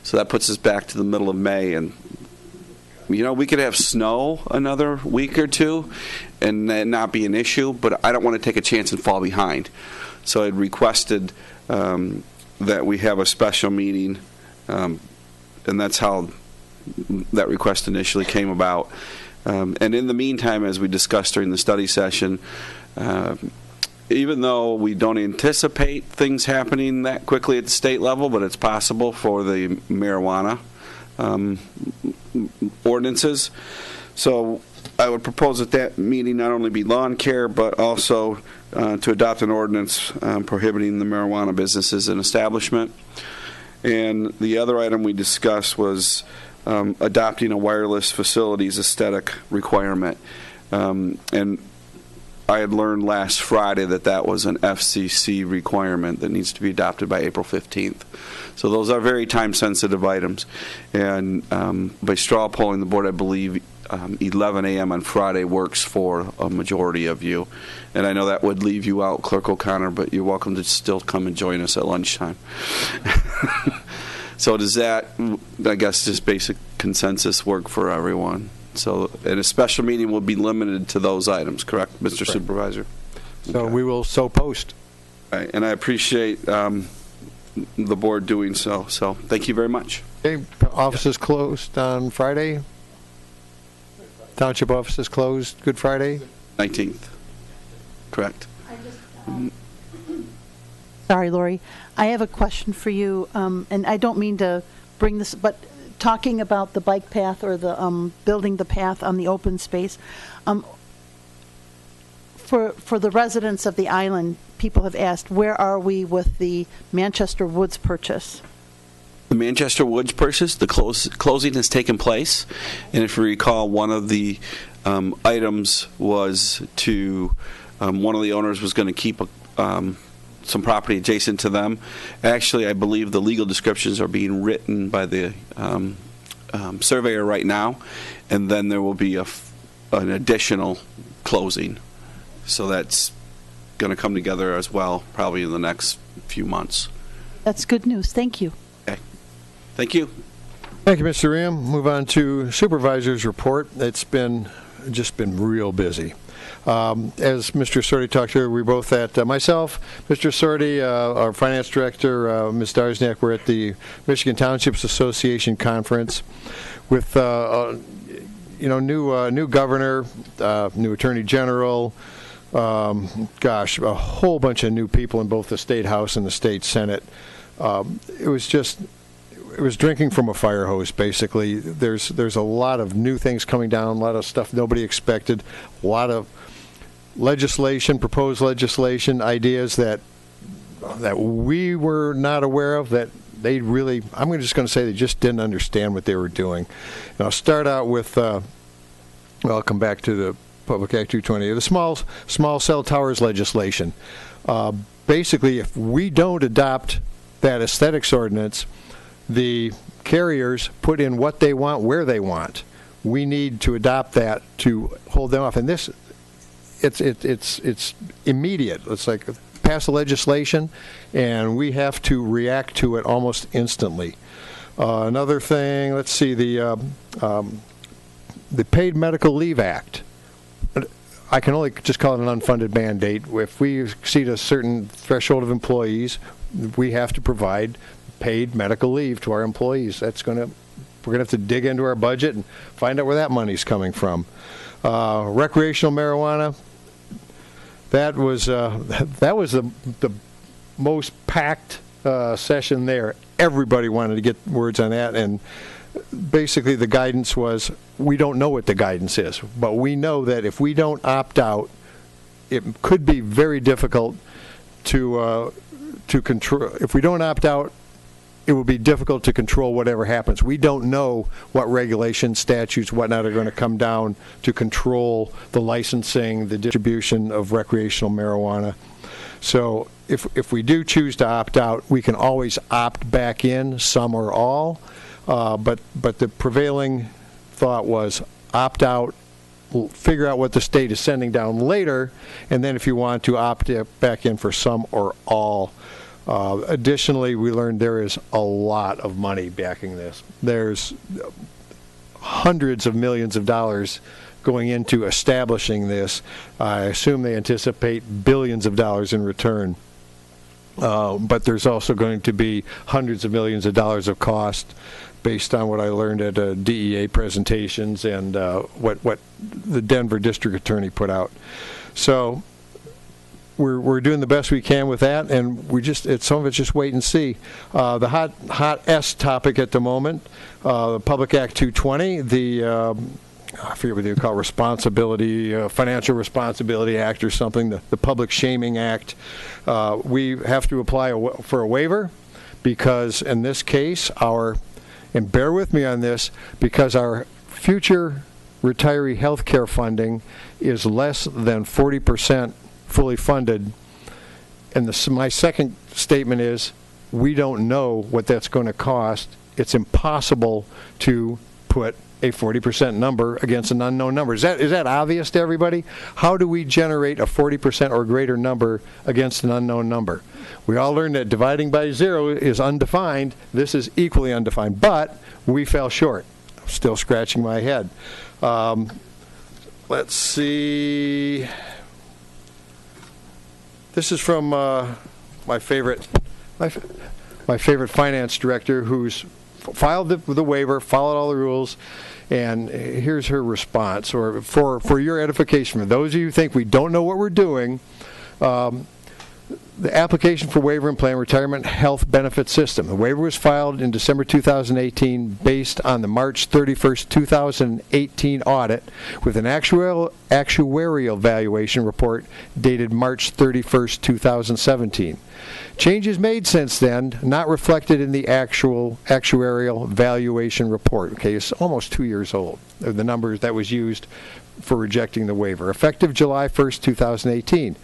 So that puts us back to the middle of May, and we could have snow another week or two and not be an issue, but I don't want to take a chance and fall behind. So I'd requested that we have a special meeting, and that's how that request initially came about. And in the meantime, as we discussed during the study session, even though we don't anticipate things happening that quickly at the state level, but it's possible for the marijuana ordinances. So I would propose at that meeting not only be lawn care, but also to adopt an ordinance prohibiting the marijuana businesses and establishment. And the other item we discussed was adopting a wireless facilities aesthetic requirement. And I had learned last Friday that was an FCC requirement that needs to be adopted by April 15th. So those are very time-sensitive items. And by straw polling the board, I believe 11 a.m. on Friday works for a majority of you. And I know that would leave you out, Clerk O'Connor, but you're welcome to still come and join us at lunchtime. So does that, I guess, just basic consensus work for everyone? So, and a special meeting will be limited to those items, correct, Mr. Supervisor? So Okay. we will so post. Right, and I appreciate the board doing so. So, thank you very much. Okay, offices closed on Friday. Township offices closed Good Friday. 19th, correct. Sorry, Lori. I have a question for you, and I don't mean to bring this, but talking about the bike path or the building the path on the open space, for the residents of the island, people have asked, where are we with the Manchester Woods purchase? The Manchester Woods purchase, the closing has taken place, and if you recall, one of the items was to one of the owners was going to keep some property adjacent to them. Actually, I believe the legal descriptions are being written by the surveyor right now, and then there will be an additional closing. So that's going to come together as well, probably in the next few months. That's good news. Thank you. Okay. Thank you. Thank you, Mr. Ream. Move on to Supervisor's report. It's just been real busy. As Mr. Sorty talked earlier, we both at myself, Mr. Sorty, our finance director, Ms. Darsniak, were at the Michigan Townships Association conference with new governor, new attorney general. A whole bunch of new people in both the state house and the state senate. It was drinking from a fire hose, basically. There's a lot of new things coming down, a lot of stuff nobody expected, a lot of proposed legislation, ideas that we were not aware of, that they really, I'm just going to say they just didn't understand what they were doing. And I'll start out with, I'll come back to the Public Act 220, the small cell towers legislation. Basically, if we don't adopt that aesthetics ordinance, the carriers put in what they want, where they want. We need to adopt that to hold them off. And this, it's immediate. It's like pass the legislation, and we have to react to it almost instantly. Another thing, let's see, the Paid Medical Leave Act. I can only just call it an unfunded mandate. If we exceed a certain threshold of employees, we have to provide paid medical leave to our employees. We're going to have to dig into our budget and find out where that money's coming from. Recreational marijuana. That was the most packed session there. Everybody wanted to get words on that, and basically the guidance was, we don't know what the guidance is, but we know that if we don't opt out, it could be very difficult to control. If we don't opt out, it will be difficult to control whatever happens. We don't know what regulations, statutes, whatnot are going to come down to control the licensing, the distribution of recreational marijuana. So if we do choose to opt out, we can always opt back in, some or all. But the prevailing thought was opt out, figure out what the state is sending down later, and then if you want to opt back in for some or all. Additionally, we learned there is a lot of money backing this. There's hundreds of millions of dollars going into establishing this. I assume they anticipate billions of dollars in return. But there's also going to be hundreds of millions of dollars of cost based on what I learned at DEA presentations and what the Denver district attorney put out. So we're doing the best we can with that, and some of it's just wait and see. The hot S topic at the moment, the Public Act 220, I forget what you call it, Financial Responsibility Act or something, the Public Shaming Act. We have to apply for a waiver because in this case, and bear with me on this, because our future retiree health care funding is less than 40% fully funded. And my second statement is we don't know what that's going to cost. It's impossible to put a 40% number against an unknown number. Is that obvious to everybody? How do we generate a 40% or greater number against an unknown number? We all learned that dividing by zero is undefined. This is equally undefined, but we fell short. I'm still scratching my head. Let's see. This is from my favorite finance director, who's filed the waiver, followed all the rules, and here's her response. Or for your edification, for those of you who think we don't know what we're doing, the application for waiver and plan retirement health benefit system. The waiver was filed in December 2018 based on the March 31st, 2018 audit with an actuarial valuation report dated March 31st, 2017. Changes made since then, not reflected in the actual actuarial valuation report. Okay, it's almost 2 years old, the numbers that was used for rejecting the waiver. Effective July 1st, 2018.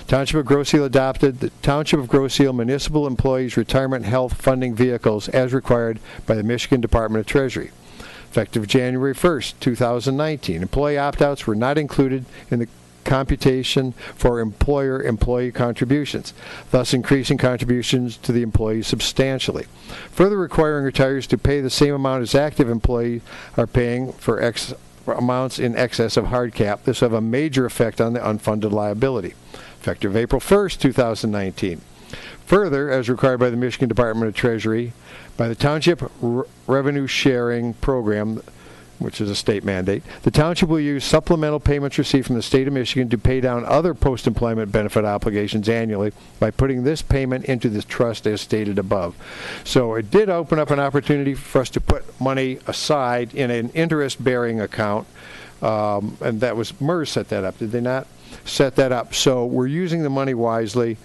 Township of Grosse Ile adopted the Township of Grosse Ile Municipal Employees Retirement Health Funding Vehicles as required by the Michigan Department of Treasury. Effective January 1st, 2019. Employee opt-outs were not included in the computation for employer-employee contributions, thus increasing contributions to the employee substantially. Further requiring retirees to pay the same amount as active employees are paying for amounts in excess of hard cap. This will have a major effect on the unfunded liability. Effective April 1st, 2019. Further, as required by the Michigan Department of Treasury, by the Township Revenue Sharing Program, which is a state mandate, the township will use supplemental payments received from the state of Michigan to pay down other post-employment benefit obligations annually by putting this payment into the trust as stated above. So it did open up an opportunity for us to put money aside in an interest-bearing account, and that was MERS set that up. Did they not set that up? So we're using the money wisely.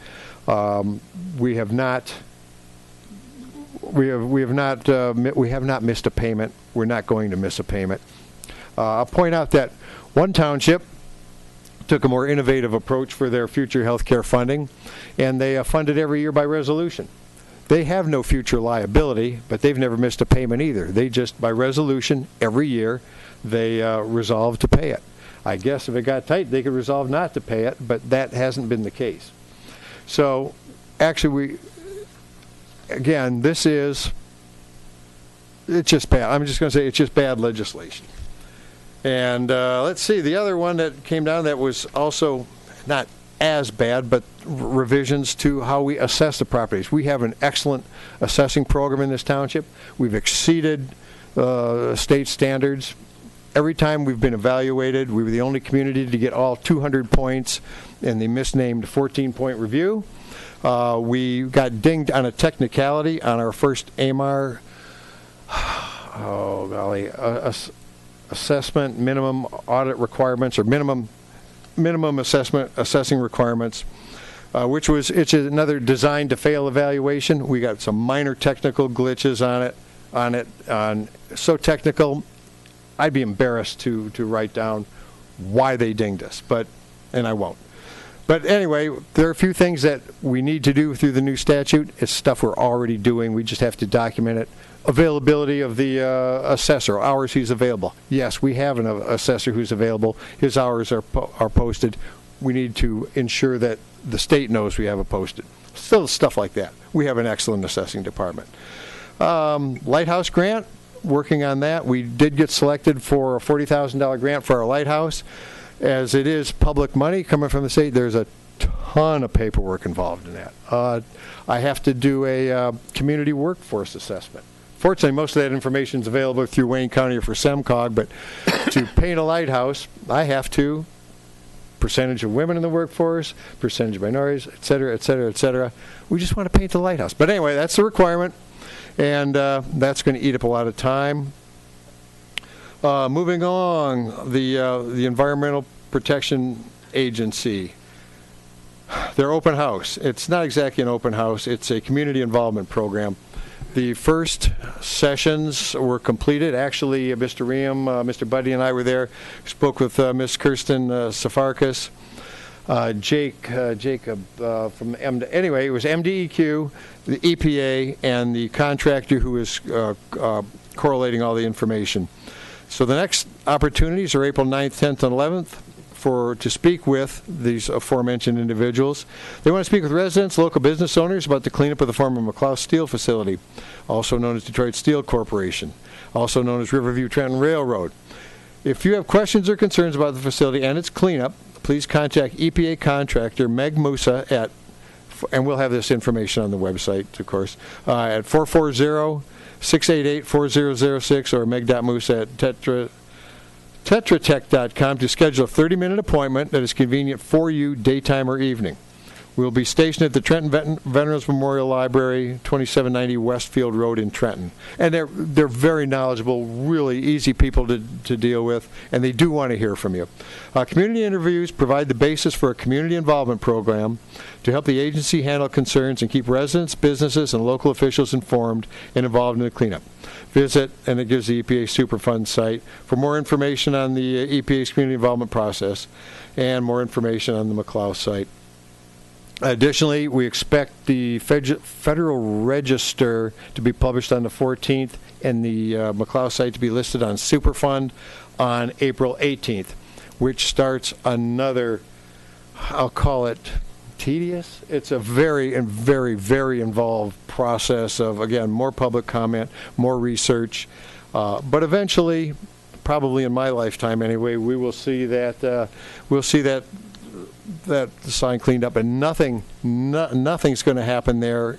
We have not missed a payment. We're not going to miss a payment. I'll point out that one township took a more innovative approach for their future health care funding, and they fund it every year by resolution. They have no future liability, but they've never missed a payment either. They just, by resolution, every year, they resolve to pay it. I guess if it got tight, they could resolve not to pay it, but that hasn't been the case. So, actually, it's just bad. I'm just going to say it's just bad legislation. And let's see, the other one that came down that was also not as bad, but revisions to how we assess the properties. We have an excellent assessing program in this township. We've exceeded state standards. Every time we've been evaluated, we were the only community to get all 200 points in the misnamed 14-point review. We got dinged on a technicality on our first AMAR, assessment minimum audit requirements, or minimum assessing requirements, it's another designed to fail evaluation. We got some minor technical glitches on it. So technical, I'd be embarrassed to write down why they dinged us, and I won't. But anyway, there are a few things that we need to do through the new statute. It's stuff we're already doing. We just have to document it. Availability of the assessor, hours he's available. Yes, we have an assessor who's available. His hours are posted. We need to ensure that the state knows we have it posted. Still stuff like that. We have an excellent assessing department. Lighthouse grant, working on that. We did get selected for a $40,000 grant for our lighthouse. As it is public money coming from the state, there's a ton of paperwork involved in that. I have to do a community workforce assessment. Fortunately, most of that information is available through Wayne County or for SEMCOG, but to paint a lighthouse, I have to percentage of women in the workforce, percentage of minorities, et cetera, et cetera, et cetera. We just want to paint the lighthouse. But anyway, that's the requirement, and that's going to eat up a lot of time. Moving along, the Environmental Protection Agency, their open house. It's not exactly an open house. It's a community involvement program. The first sessions were completed. Actually, Mr. Ream, Mr. Buddy, and I were there. Spoke with Ms. Kirsten Safarkas, Jacob from anyway, it was MDEQ, the EPA, and the contractor who is correlating all the information. So the next opportunities are April 9th, 10th, and 11th to speak with these aforementioned individuals. They want to speak with residents, local business owners about the cleanup of the former McLeod Steel facility, also known as Detroit Steel Corporation, also known as Riverview Trenton Railroad. If you have questions or concerns about the facility and its cleanup, please contact EPA contractor Meg Musa and we'll have this information on the website, of course, at 440-688-4006 or meg.musa at tetratech.com to schedule a 30-minute appointment that is convenient for you, daytime or evening. We'll be stationed at the Trenton Veterans Memorial Library, 2790 Westfield Road in Trenton. And they're very knowledgeable, really easy people to deal with, and they do want to hear from you. Community interviews provide the basis for a community involvement program to help the agency handle concerns and keep residents, businesses, and local officials informed and involved in the cleanup. Visit, and it gives the EPA Superfund site for more information on the EPA's community involvement process and more information on the McLeod site. Additionally, we expect the Federal Register to be published on the 14th and the McLeod site to be listed on Superfund on April 18th, which starts another, I'll call it, tedious. It's a very, very involved process of, again, more public comment, more research. But eventually, probably in my lifetime anyway, we will see that that sign cleaned up, and nothing's going to happen there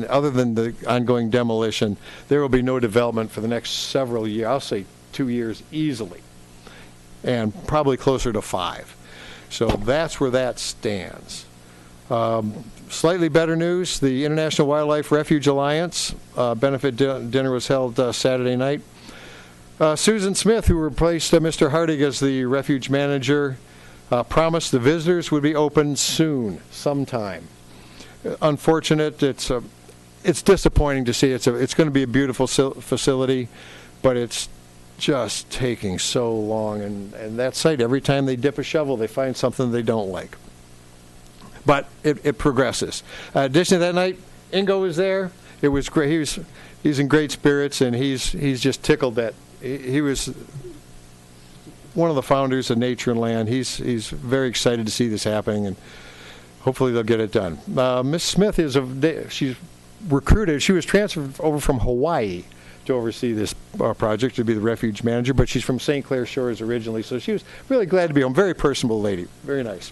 other than the ongoing demolition. There will be no development for the next several years. I'll say 2 years easily, and probably closer to 5. So that's where that stands. Slightly better news, the International Wildlife Refuge Alliance benefit dinner was held Saturday night. Susan Smith, who replaced Mr. Hardig as the refuge manager, promised the visitors would be open soon, sometime. Unfortunate, it's disappointing to see. It's going to be a beautiful facility, but it's just taking so long. And that site, every time they dip a shovel, they find something they don't like. But it progresses. Additionally, that night, Ingo was there. It was great. He's in great spirits, and he's just tickled that he was one of the founders of Nature and Land. He's very excited to see this happening, and hopefully they'll get it done. Miss Smith she's recruited. She was transferred over from Hawaii to oversee this project, to be the refuge manager, but she's from St. Clair Shores originally, so she was really glad to be home. Very personable lady, very nice.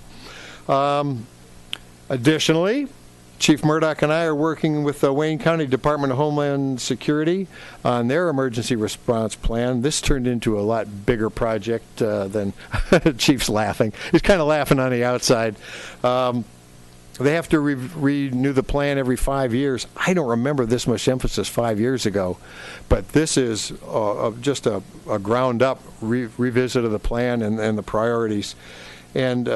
Additionally, Chief Murdoch and I are working with the Wayne County Department of Homeland Security on their emergency response plan. This turned into a lot bigger project than Chief's laughing. He's kind of laughing on the outside. They have to renew the plan every 5 years. I don't remember this much emphasis 5 years ago, but this is just a ground-up revisit of the plan and the priorities. And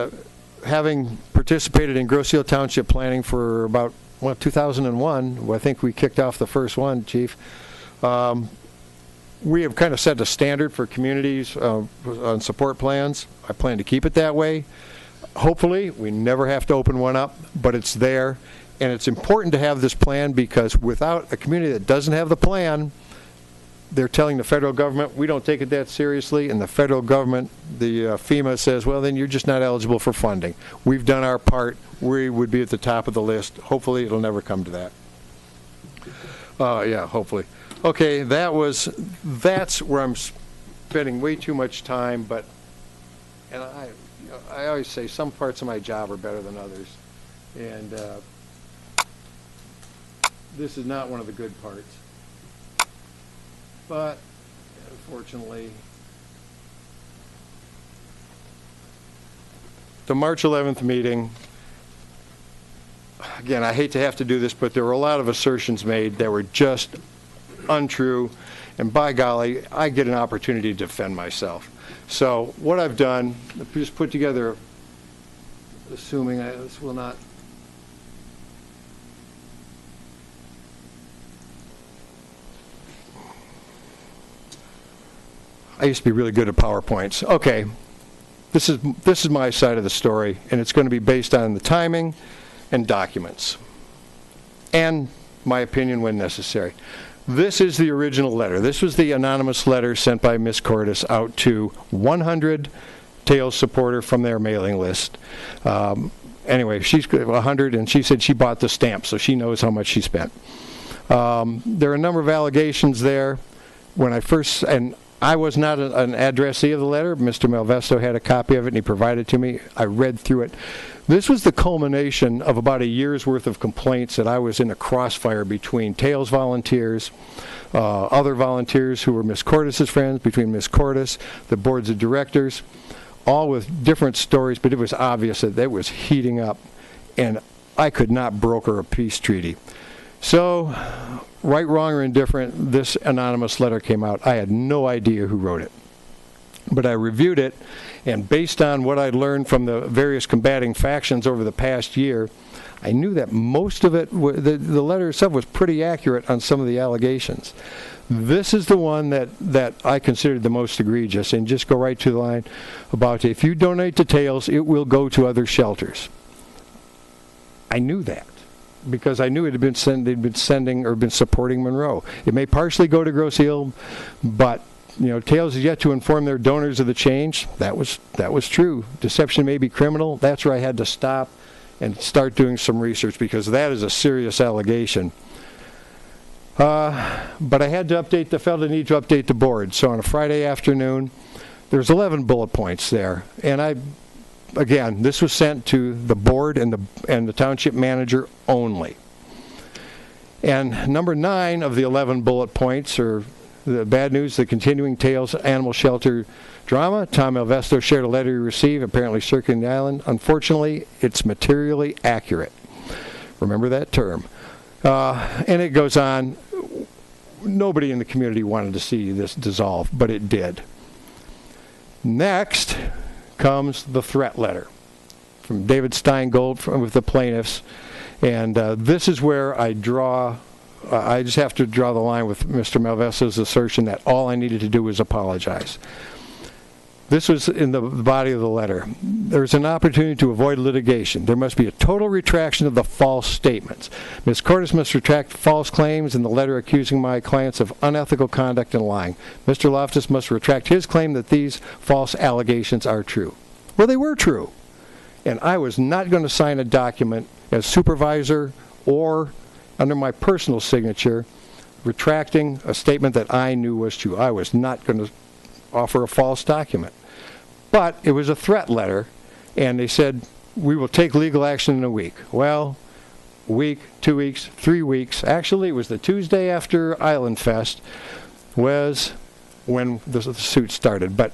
having participated in Grosse Ile Township planning for about 2001, I think we kicked off the first one, Chief. We have kind of set a standard for communities on support plans. I plan to keep it that way. Hopefully, we never have to open one up, but it's there. And it's important to have this plan because without a community that doesn't have the plan, they're telling the federal government, we don't take it that seriously, and the federal government, the FEMA says, well, then you're just not eligible for funding. We've done our part. We would be at the top of the list. Hopefully, it'll never come to that. Yeah, hopefully. Okay, that's where I'm spending way too much time, and I always say some parts of my job are better than others, and this is not one of the good parts. But unfortunately, the March 11th meeting, again, I hate to have to do this, but there were a lot of assertions made that were just untrue, and by golly, I get an opportunity to defend myself. So what I've done, I've just put together, assuming this will not, I used to be really good at PowerPoints. Okay, this is my side of the story, and it's going to be based on the timing and documents, and my opinion when necessary. This is the original letter. This was the anonymous letter sent by Ms. Cordes out to 100 Tails supporter from their mailing list. Anyway, she's 100, and she said she bought the stamp, so she knows how much she spent. There are a number of allegations there. When I was not an addressee of the letter. Mr. Malvesto had a copy of it, and he provided it to me. I read through it. This was the culmination of about a year's worth of complaints that I was in a crossfire between Tails volunteers, other volunteers who were Ms. Cordes' friends, between Ms. Cordes, the boards of directors, all with different stories, but it was obvious that it was heating up, and I could not broker a peace treaty. So, right, wrong, or indifferent, this anonymous letter came out. I had no idea who wrote it. But I reviewed it, and based on what I'd learned from the various combating factions over the past year, I knew that most of it, the letter itself was pretty accurate on some of the allegations. This is the one that I considered the most egregious, and just go right to the line about if you donate to Tails, it will go to other shelters. I knew that, because I knew they'd been sending or been supporting Monroe. It may partially go to Grosse Ile, but Tails is yet to inform their donors of the change. That was true. Deception may be criminal. That's where I had to stop and start doing some research, because that is a serious allegation. But I felt the need to update the board. So on a Friday afternoon, there's 11 bullet points there, and again, this was sent to the board and the township manager only. And number 9 of the 11 bullet points are the bad news, the continuing Tails animal shelter drama. Tom Malvesto shared a letter he received, apparently circling the island. Unfortunately, it's materially accurate. Remember that term. And it goes on. Nobody in the community wanted to see this dissolve, but it did. Next comes the threat letter from David Steingold with the plaintiffs. And this is where I just have to draw the line with Mr. Malvesto's assertion that all I needed to do was apologize. This was in the body of the letter. There's an opportunity to avoid litigation. There must be a total retraction of the false statements. Ms. Cordes must retract false claims in the letter accusing my clients of unethical conduct and lying. Mr. Loftus must retract his claim that these false allegations are true. Well, they were true. And I was not going to sign a document as supervisor or under my personal signature retracting a statement that I knew was true. I was not going to offer a false document. But it was a threat letter, and they said, we will take legal action in a week. Well, a week, 2 weeks, 3 weeks. Actually, it was the Tuesday after Island Fest was when the suit started. But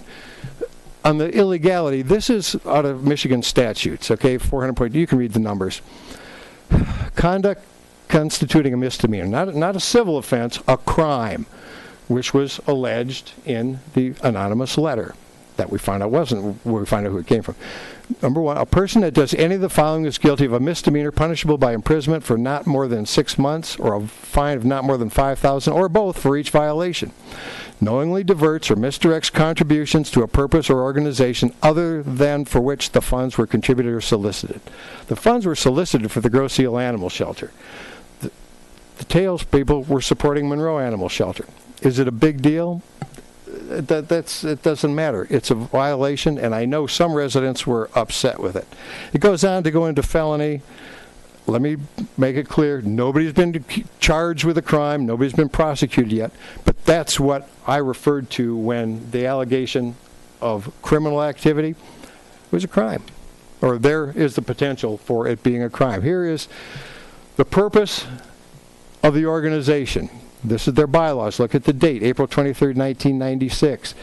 on the illegality, this is out of Michigan statutes, okay, 400 point. You can read the numbers. Conduct constituting a misdemeanor, not a civil offense, a crime, which was alleged in the anonymous letter that we found out wasn't, where we find out who it came from. Number 1, a person that does any of the following is guilty of a misdemeanor punishable by imprisonment for not more than 6 months, or a fine of not more than $5,000, or both for each violation. Knowingly diverts or misdirects contributions to a purpose or organization other than for which the funds were contributed or solicited. The funds were solicited for the Grosse Ile Animal Shelter. The Tails people were supporting Monroe Animal Shelter. Is it a big deal? It doesn't matter. It's a violation, and I know some residents were upset with it. It goes on to go into felony let me make it clear, nobody's been charged with a crime, nobody's been prosecuted yet, but that's what I referred to when the allegation of criminal activity was a crime, or there is the potential for it being a crime. Here is the purpose of the organization. This is their bylaws. Look at the date, April 23rd, 1996.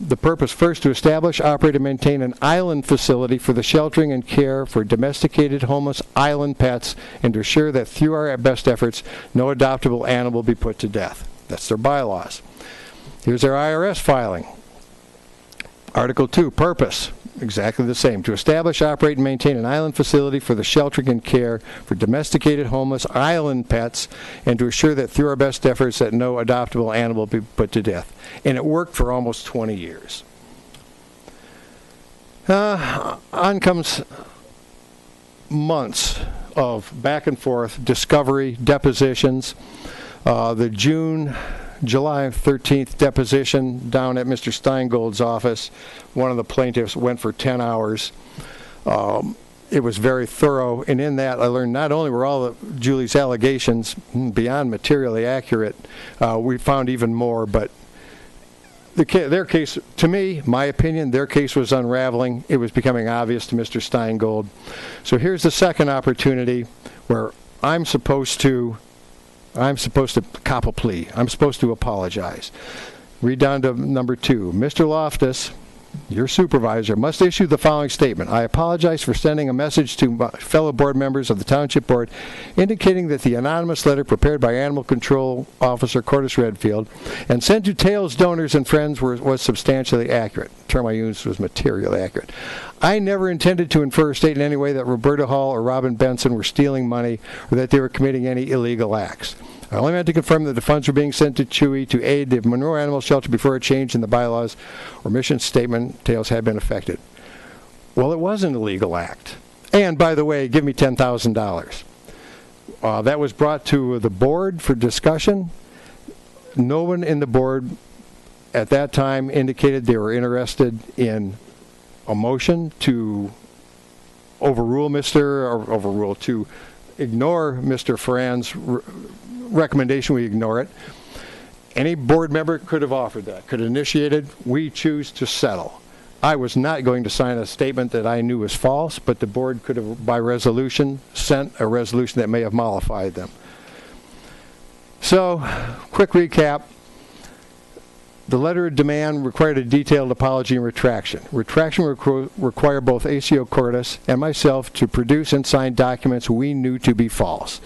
The purpose, first, to establish, operate, and maintain an island facility for the sheltering and care for domesticated homeless island pets, and to assure that through our best efforts, no adoptable animal will be put to death. That's their bylaws. Here's their IRS filing. Article 2, purpose, exactly the same. To establish, operate, and maintain an island facility for the sheltering and care for domesticated homeless island pets, and to assure that through our best efforts that no adoptable animal be put to death. And it worked for almost 20 years. On comes months of back and forth, discovery, depositions. The July 13th deposition down at Mr. Steingold's office, one of the plaintiffs went for 10 hours. It was very thorough, and in that I learned not only were all of Julie's allegations beyond materially accurate, we found even more, but their case, to me, my opinion, their case was unraveling. It was becoming obvious to Mr. Steingold. So here's the second opportunity where I'm supposed to cop a plea. I'm supposed to apologize. Read down to number 2. Mr. Loftus, your supervisor, must issue the following statement. I apologize for sending a message to my fellow board members of the Township Board indicating that the anonymous letter prepared by Animal Control Officer Cordis Redfield and sent to Tails donors and friends was substantially accurate. The term I used was materially accurate. I never intended to infer or state in any way that Roberta Hall or Robin Benson were stealing money or that they were committing any illegal acts. I only meant to confirm that the funds were being sent to Chewy to aid the Monroe Animal Shelter before a change in the bylaws or mission statement Tails had been affected. Well, it was an illegal act. And, by the way, give me $10,000. That was brought to the board for discussion. No one in the board at that time indicated they were interested in a motion to to ignore Mr. Ferrand's recommendation. We ignore it. Any board member could have offered that, could have initiated. We choose to settle. I was not going to sign a statement that I knew was false, but the board could have, by resolution, sent a resolution that may have mollified them. So, quick recap. The letter of demand required a detailed apology and retraction. Retraction required both ACO Cordis and myself to produce and sign documents we knew to be false.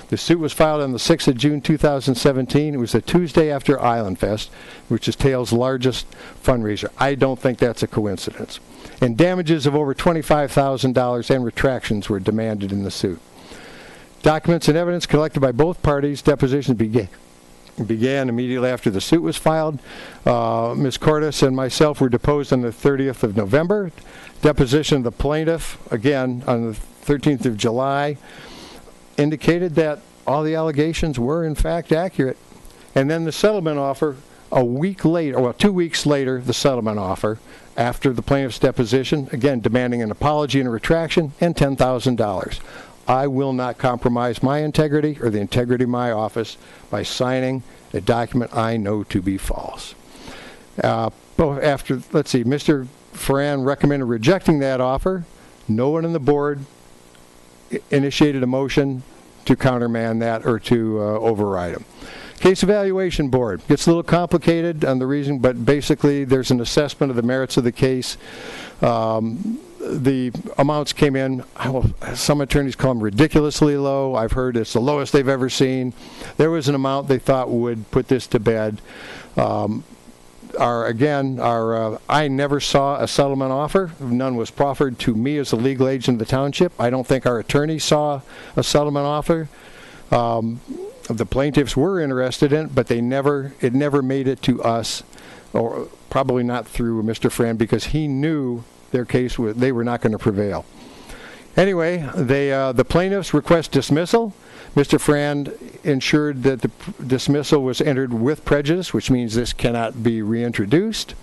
The suit was filed on the 6th of June 2017. It was the Tuesday after Island Fest, which is Tails' largest fundraiser. I don't think that's a coincidence. And damages of over $25,000 and retractions were demanded in the suit. Documents and evidence collected by both parties. Depositions began immediately after the suit was filed. Ms. Cordis and myself were deposed on the 30th of November. Deposition of the plaintiff, again, on the 13th of July, indicated that all the allegations were, in fact, accurate. And then the settlement offer, a week later, well, 2 weeks later, the settlement offer, after the plaintiff's deposition, again, demanding an apology and a retraction, and $10,000. I will not compromise my integrity or the integrity of my office by signing a document I know to be false. Mr. Ferrand recommended rejecting that offer. No one on the board initiated a motion to countermand that or to override them. Case Evaluation Board gets a little complicated on the reason, but basically there's an assessment of the merits of the case. The amounts came in, some attorneys call them ridiculously low. I've heard it's the lowest they've ever seen. There was an amount they thought would put this to bed. I never saw a settlement offer. None was proffered to me as the legal agent of the township. I don't think our attorney saw a settlement offer. The plaintiffs were interested in it, but it never made it to us, or probably not through Mr. Ferrand, because he knew their case they were not going to prevail. Anyway, the plaintiffs request dismissal. Mr. Frand ensured that the dismissal was entered with prejudice, which means this cannot be reintroduced.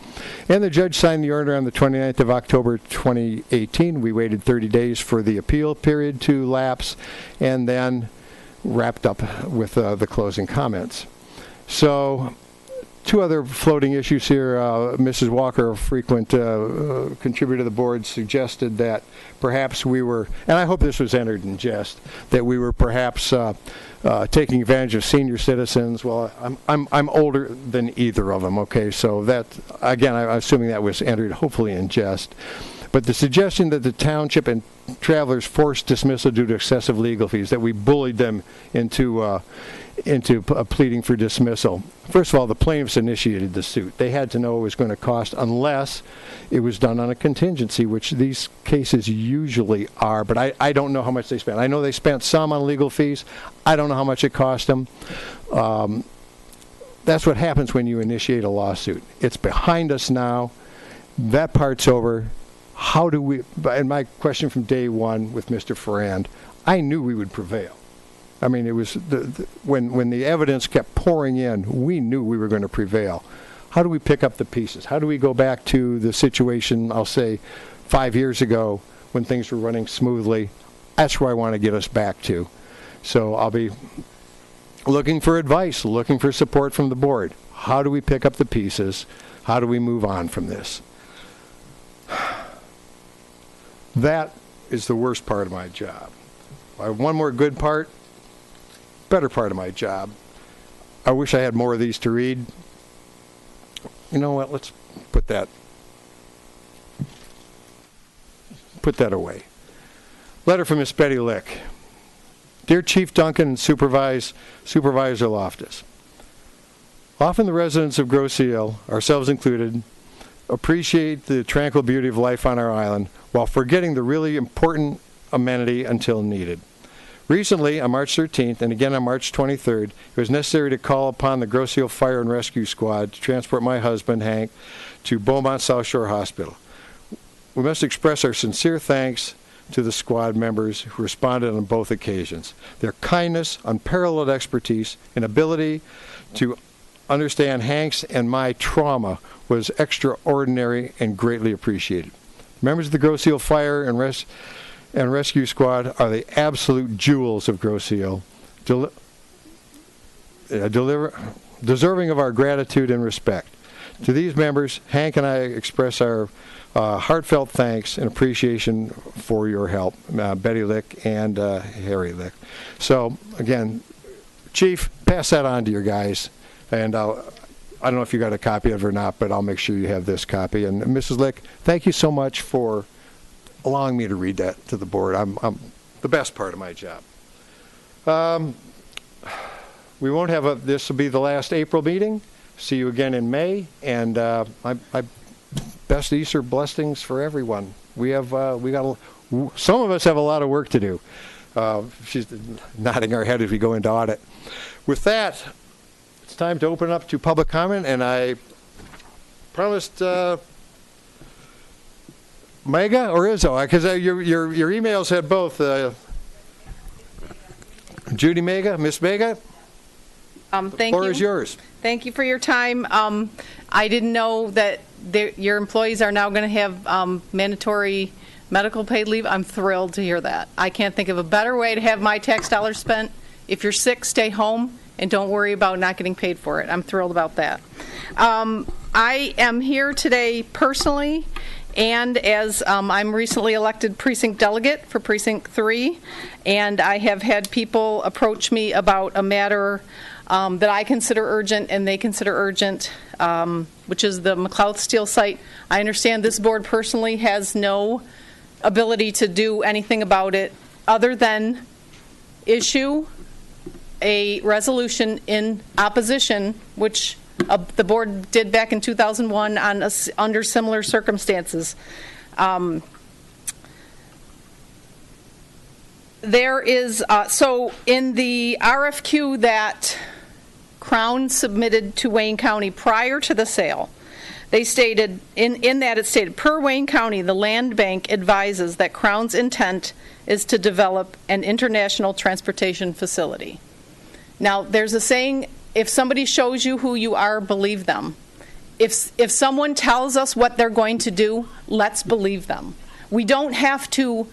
And the judge signed the order on the 29th of October 2018. We waited 30 days for the appeal period to lapse, and then wrapped up with the closing comments. So, two other floating issues here. Mrs. Walker, a frequent contributor to the board, suggested that perhaps we were, and I hope this was entered in jest, that we were perhaps taking advantage of senior citizens. Well, I'm older than either of them. Okay, so that again, I'm assuming that was entered hopefully in jest. But the suggestion that the township and travelers forced dismissal due to excessive legal fees, that we bullied them into pleading for dismissal. First of all, the plaintiffs initiated the suit. They had to know it was going to cost unless it was done on a contingency, which these cases usually are, but I don't know how much they spent. I know they spent some on legal fees. I don't know how much it cost them. That's what happens when you initiate a lawsuit. It's behind us now. That part's over. How do we, and my question from day one with Mr. Farrand, I knew we would prevail. I mean, it was when the evidence kept pouring in, we knew we were going to prevail. How do we pick up the pieces? How do we go back to the situation, I'll say, 5 years ago when things were running smoothly? That's where I want to get us back to. So I'll be looking for advice, looking for support from the board. How do we pick up the pieces? How do we move on from this? That is the worst part of my job. I have one more good part. Better part of my job. I wish I had more of these to read. You know what? Let's put that away. Letter from Miss Betty Lick. Dear Chief Duncan and Supervisor Loftus, often the residents of Grosse Ile, ourselves included, appreciate the tranquil beauty of life on our island while forgetting the really important amenity until needed. Recently, on March 13th, and again on March 23rd, it was necessary to call upon the Grosse Ile Fire and Rescue Squad to transport my husband, Hank, to Beaumont South Shore Hospital. We must express our sincere thanks to the squad members who responded on both occasions. Their kindness, unparalleled expertise, and ability to understand Hank's and my trauma was extraordinary and greatly appreciated. Members of the Grosse Ile Fire and Rescue Squad are the absolute jewels of Grosse Ile, deserving of our gratitude and respect. To these members, Hank and I express our heartfelt thanks and appreciation for your help, Betty Lick and Harry Lick. So, again, Chief, pass that on to your guys, and I don't know if you got a copy of it or not, but I'll make sure you have this copy. And Mrs. Lick, thank you so much for allowing me to read that to the board. I'm the best part of my job. We won't have this will be the last April meeting. See you again in May, and my best Easter blessings for everyone. We got some of us have a lot of work to do. She's nodding her head as we go into audit. With that, it's time to open up to public comment, and I promised Mega or Izzo, because your emails had both. Judy Mega, Miss Mega. Thank the floor you. Is yours. Thank you for your time. I didn't know that your employees are now going to have mandatory medical paid leave. I'm thrilled to hear that. I can't think of a better way to have my tax dollars spent. If you're sick, stay home and don't worry about not getting paid for it. I'm thrilled about that. I am here today personally, and as I'm recently elected precinct delegate for Precinct 3, and I have had people approach me about a matter that I consider urgent and they consider urgent, which is the McLeod Steel site. I understand this board personally has no ability to do anything about it other than issue a resolution in opposition, which the board did back in 2001 on under similar circumstances. There is, so in the RFQ that Crown submitted to Wayne County prior to the sale, They stated, in that it stated, per Wayne County, the land bank advises that Crown's intent is to develop an international transportation facility. Now, there's a saying, if somebody shows you who you are, believe them. If someone tells us what they're going to do, let's believe them. We don't have to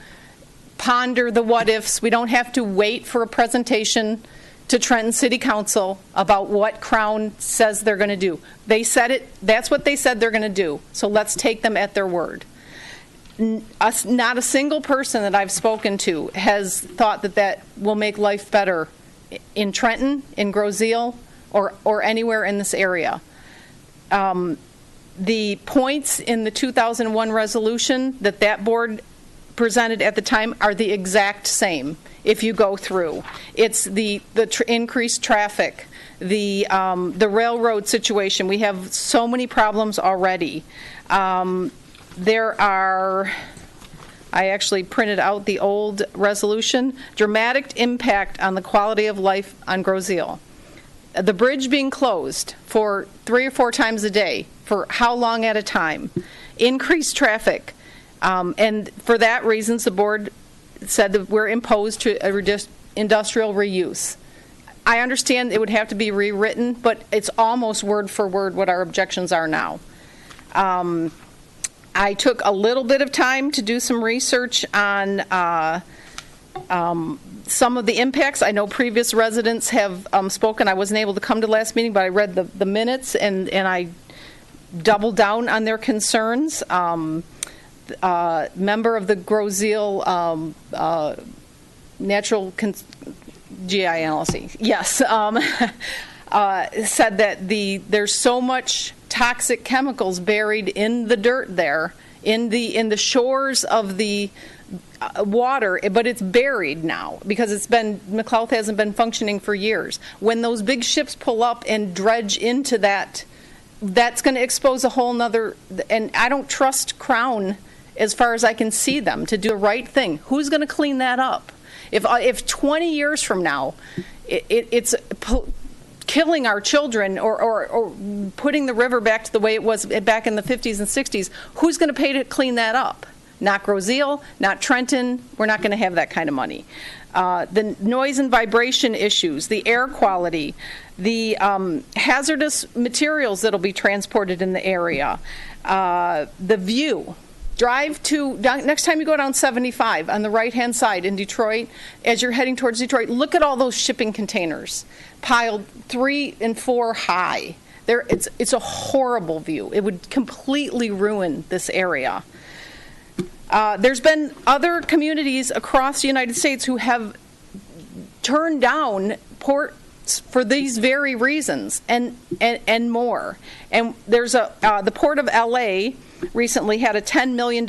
ponder the what-ifs. We don't have to wait for a presentation to Trenton City Council about what Crown says they're going to do. They said it, that's what they said they're going to do, so let's take them at their word. Not a single person that I've spoken to has thought that that will make life better in Trenton, in Groseal, or anywhere in this area. The points in the 2001 resolution that board presented at the time are the exact same. If you go through, it's the increased traffic, the railroad situation. We have so many problems already. There are, I actually printed out the old resolution, dramatic impact on the quality of life on Groseal. The bridge being closed for 3 or 4 times a day, for how long at a time? Increased traffic. And for that reasons, the board said that we're imposed to industrial reuse. I understand it would have to be rewritten, but it's almost word for word what our objections are now. I took a little bit of time to do some research on some of the impacts. I know previous residents have spoken. I wasn't able to come to last meeting, but I read the minutes and I doubled down on their concerns. Member of the Groseal Natural GINLC, yes, said that there's so much toxic chemicals buried in the dirt there, in the shores of the water, but it's buried now because McLeod hasn't been functioning for years. When those big ships pull up and dredge into that, that's going to expose a whole nother, and I don't trust Crown as far as I can see them to do the right thing. Who's going to clean that up? If 20 years from now it's killing our children or putting the river back to the way it was back in the 50s and 60s, who's going to pay to clean that up? Not Groseal, not Trenton. We're not going to have that kind of money. The noise and vibration issues, the air quality, the hazardous materials that will be transported in the area, the view. Next time you go down 75 on the right-hand side in Detroit, as you're heading towards Detroit, look at all those shipping containers piled 3 and 4 high. It's a horrible view. It would completely ruin this area. There's been other communities across the United States who have turned down ports for these very reasons and more. And there's the Port of LA recently had a $10 million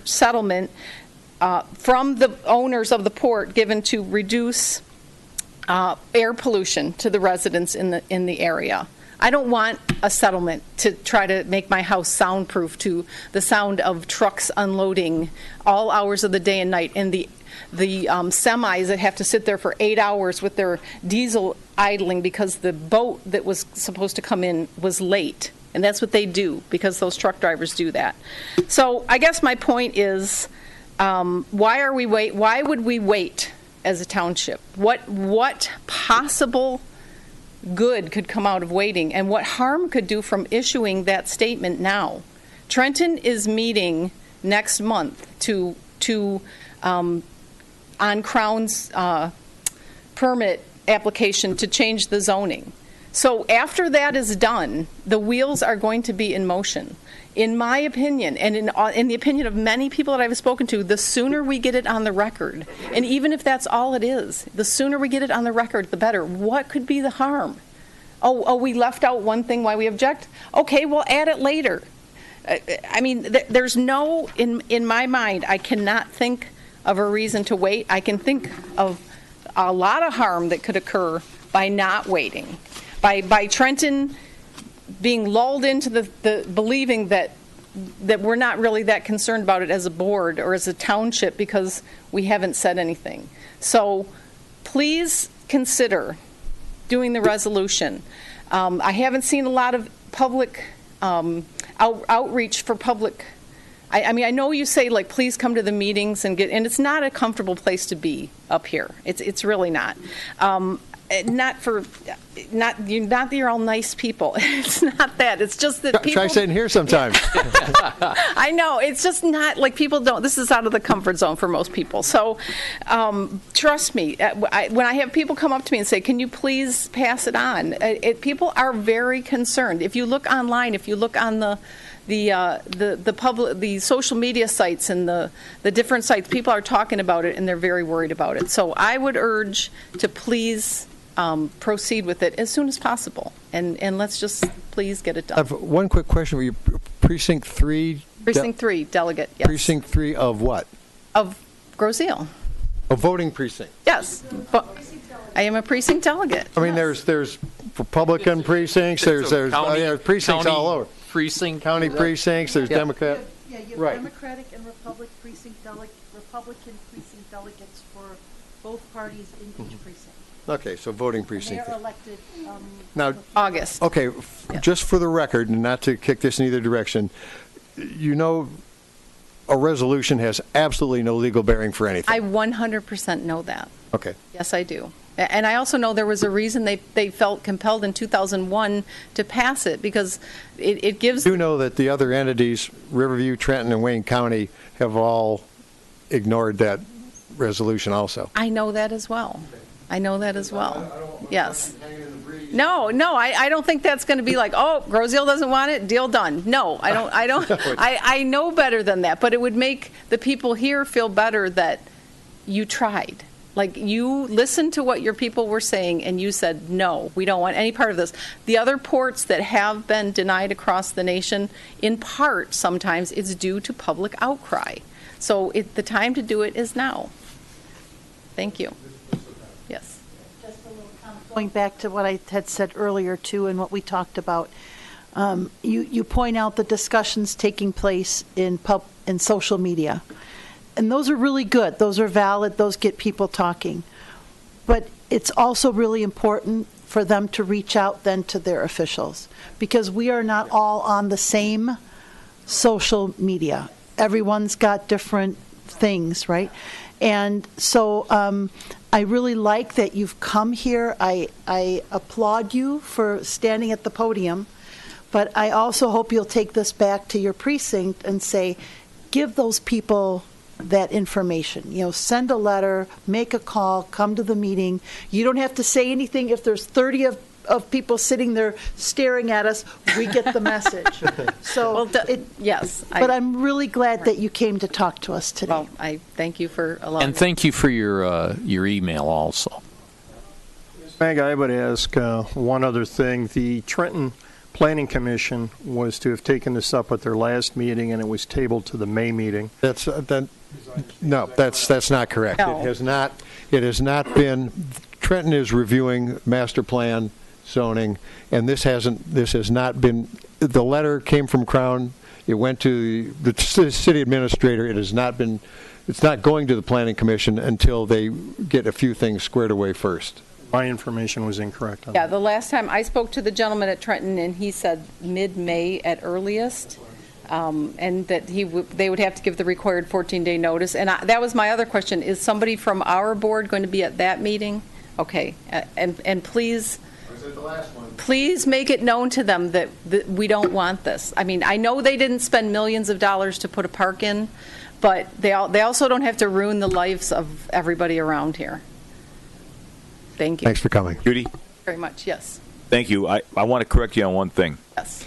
settlement from the owners of the port given to reduce air pollution to the residents in the area. I don't want a settlement to try to make my house soundproof to the sound of trucks unloading all hours of the day and night, and the semis that have to sit there for 8 hours with their diesel idling because the boat that was supposed to come in was late. And that's what they do, because those truck drivers do that. So I guess my point is, why would we wait as a township? What possible good could come out of waiting, and what harm could do from issuing that statement now? Trenton is meeting next month on Crown's permit application to change the zoning. So after that is done, the wheels are going to be in motion. In my opinion, and in the opinion of many people that I've spoken to, the sooner we get it on the record, and even if that's all it is, the sooner we get it on the record, the better. What could be the harm? Oh, we left out one thing why we object? Okay, we'll add it later. I mean, there's no, in my mind, I cannot think of a reason to wait. I can think of a lot of harm that could occur by not waiting. By Trenton being lulled into the believing that we're not really that concerned about it as a board or as a township because we haven't said anything. So please consider doing the resolution. I haven't seen a lot of public outreach for public. I mean, I know you say, like, please come to the meetings and it's not a comfortable place to be up here. It's really not. Not that you're all nice people. It's not that. It's just that people. Try sitting here sometime. I know. It's just not like people don't. This is out of the comfort zone for most people. So, trust me. When I have people come up to me and say, "Can you please pass it on?" People are very concerned. If you look online, if you look on the social media sites and the different sites, people are talking about it and they're very worried about it. So I would urge to please proceed with it as soon as possible, and let's just please get it done. I have one quick question. Were you Precinct 3? Precinct 3 delegate, yes. Precinct 3 of what? Of Groseal. A voting precinct? Yes. But I am a precinct delegate. I mean, there's Republican precincts, there's precincts county all over. Precinct. County precincts, there's Democrat. Yeah, you have Right. Democratic and Republican precinct delegates for both parties in each precinct. Okay, so voting And precinct. they're elected. Now, August. okay, just for the record, and not to kick this in either direction, you know, a resolution has absolutely no legal bearing for anything. I 100% know that. Okay. Yes, I do. And I also know there was a reason they felt compelled in 2001 to pass it, because it gives. You know that the other entities, Riverview, Trenton, and Wayne County, have all ignored that resolution also. I know that as well. I know that as well. Yes. No, I don't think that's going to be like, oh, Groseal doesn't want it, deal done. No, I don't. I know better than that, but it would make the people here feel better that you tried. Like, you listened to what your people were saying and you said, no, we don't want any part of this. The other ports that have been denied across the nation, in part, sometimes it's due to public outcry. So the time to do it is now. Thank you. Yes. Just a little comment. Going back to what I had said earlier, too, and what we talked about, you point out the discussions taking place in social media. And those are really good. Those are valid. Those get people talking. But it's also really important for them to reach out then to their officials, because we are not all on the same social media. Everyone's got different things, right? And so I really like that you've come here. I applaud you for standing at the podium, but I also hope you'll take this back to your precinct and say, give those people that information. You know, send a letter, make a call, come to the meeting. You don't have to say anything. If there's 30 of people sitting there staring at us, we get the message. So, yes. But I'm really glad that you came to talk to us today. Well, I thank you for allowing And thank you for your email also. Meg, I would ask one other thing. The Trenton Planning Commission was to have taken this up at their last meeting, and it was tabled to the May meeting. That's not correct. No. It has not been. Trenton is reviewing master plan zoning, and this has not been. The letter came from Crown. It went to the city administrator. It has not been. It's not going to the Planning Commission until they get a few things squared away first. My information was incorrect on Yeah, that. the last time I spoke to the gentleman at Trenton, and he said mid-May at earliest, and that they would have to give the required 14-day notice. And that was my other question: is somebody from our board going to be at that meeting? Okay, and please. Please make it known to them that we don't want this. I mean, I know they didn't spend millions of dollars to put a park in, but they also don't have to ruin the lives of everybody around here. Thank you. Thanks for coming. Judy? Very much, yes. Thank you. I want to correct you on one thing. Yes.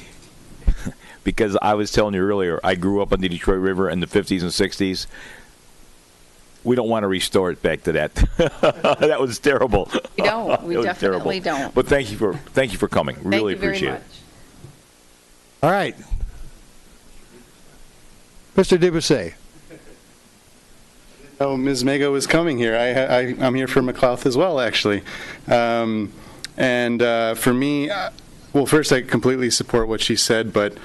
Because I was telling you earlier, I grew up on the Detroit River in the 50s and 60s. We don't want to restore it back to that. That was terrible. We don't. We definitely terrible. don't. But thank you for coming. Really appreciate it. All right. Mr. Debussy. Oh, Ms. Mago was coming here. I'm here for McLeod as well, actually. For me, well, first, I completely support what she said, but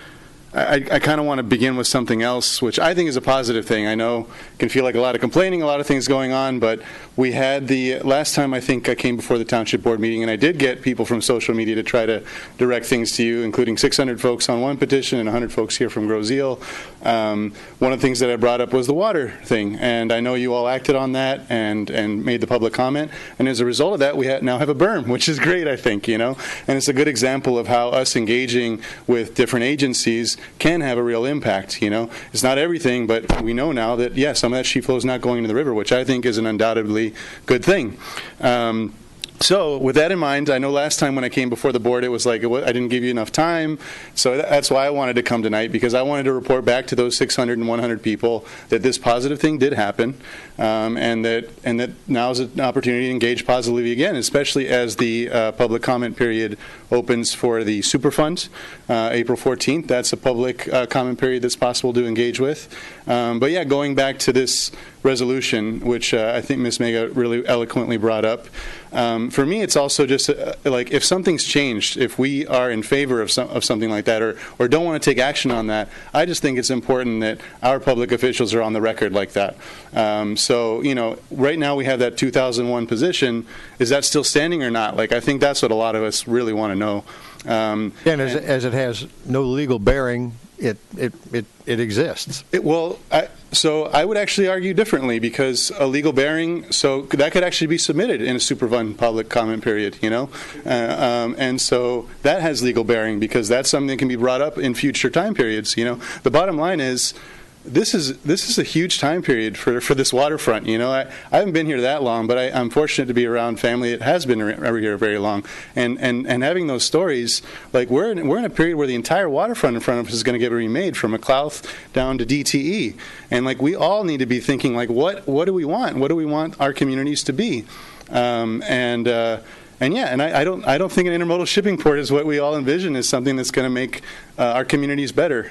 I kind of want to begin with something else, which I think is a positive thing. I know it can feel like a lot of complaining, a lot of things going on, but we had the last time I think I came before the Township Board meeting, and I did get people from social media to try to direct things to you, including 600 folks on one petition and 100 folks here from Groseal. One of the things that I brought up was the water thing, and I know you all acted on that and made the public comment, and as a result of that, we now have a berm, which is great, I think, and it's a good example of how us engaging with different agencies can have a real impact. It's not everything, but we know now that, some of that sheet flow is not going into the river, which I think is an undoubtedly good thing. So with that in mind, I know last time when I came before the board, it was like I didn't give you enough time. So that's why I wanted to come tonight, because I wanted to report back to those 600 and 100 people that this positive thing did happen, and that now is an opportunity to engage positively again, especially as the public comment period opens for the Superfund, April 14th. That's a public comment period that's possible to engage with. But yeah, going back to this resolution, which I think Ms. Mega really eloquently brought up. For me, it's also just like if something's changed, if we are in favor of something like that or don't want to take action on that, I just think it's important that our public officials are on the record like that. So, right now we have that 2001 position. Is that still standing or not? I think that's what a lot of us really want to know. And as it has no legal bearing, it exists. So I would actually argue differently, because a legal bearing, so that could actually be submitted in a Superfund public comment period, and so that has legal bearing because that's something that can be brought up in future time periods. The bottom line is, this is a huge time period for this waterfront. I haven't been here that long, but I'm fortunate to be around family that has been here very long, and having those stories, we're in a period where the entire waterfront in front of us is going to get remade from McLouth down to DTE, and we all need to be thinking what do we want? What do we want our communities to be? And I don't think an intermodal shipping port is what we all envision as something that's going to make our communities better.